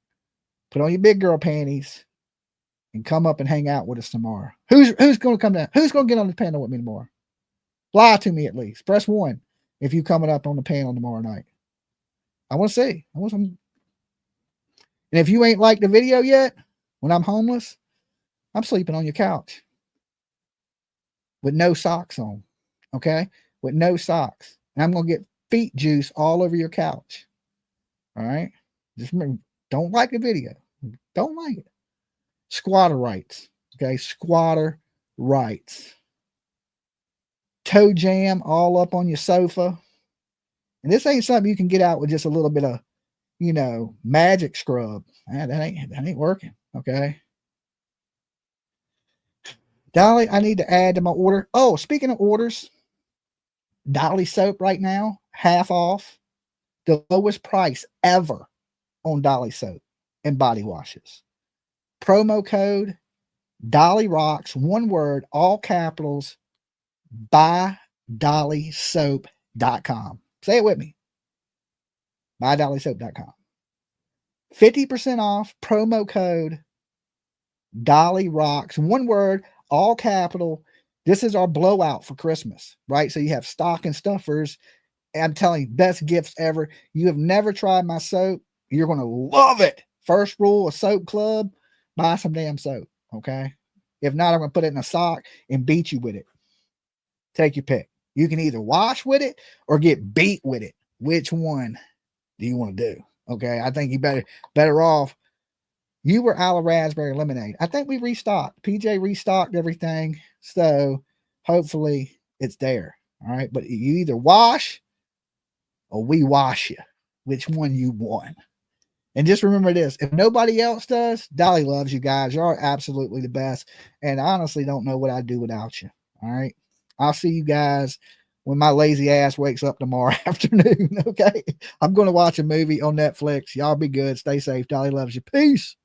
Put on your big girl panties and come up and hang out with us tomorrow. Who's going to come down? Who's going to get on the panel with me tomorrow? Lie to me at least. Press 1 if you coming up on the panel tomorrow night. I want to see. I want some. And if you ain't liked the video yet, when I'm homeless, I'm sleeping on your couch with no socks on. Okay? With no socks. And I'm going to get feet juice all over your couch. All right? Just remember, don't like the video. Don't like it. Squatter rights. Okay? Squatter rights. Toe jam all up on your sofa. And this ain't something you can get out with just a little bit of, magic scrub. That ain't working. Okay. Dolly, I need to add to my order. Oh, speaking of orders, Dolly soap right now, half off. The lowest price ever on Dolly soap and body washes. Promo code Dolly Rocks, one word, all capitals, buydollysoap.com. Say it with me. buydollysoap.com. 50% off, promo code Dolly Rocks, one word, all capital. This is our blowout for Christmas, right? So you have stocking stuffers. I'm telling you, best gifts ever. You have never tried my soap. You're going to love it. First rule of Soap Club, buy some damn soap, okay? If not, I'm going to put it in a sock and beat you with it. Take your pick. You can either wash with it or get beat with it. Which one do you want to do? Okay, I think you better off. You were out of raspberry lemonade. I think we restocked. PJ restocked everything. So hopefully it's there. All right. But you either wash or we wash you. Which one you want? And just remember this. If nobody else does, Dolly loves you guys. You are absolutely the best. And I honestly don't know what I'd do without you. All right. I'll see you guys when my lazy ass wakes up tomorrow afternoon. Okay. I'm going to watch a movie on Netflix. Y'all be good. Stay safe. Dolly loves you. Peace.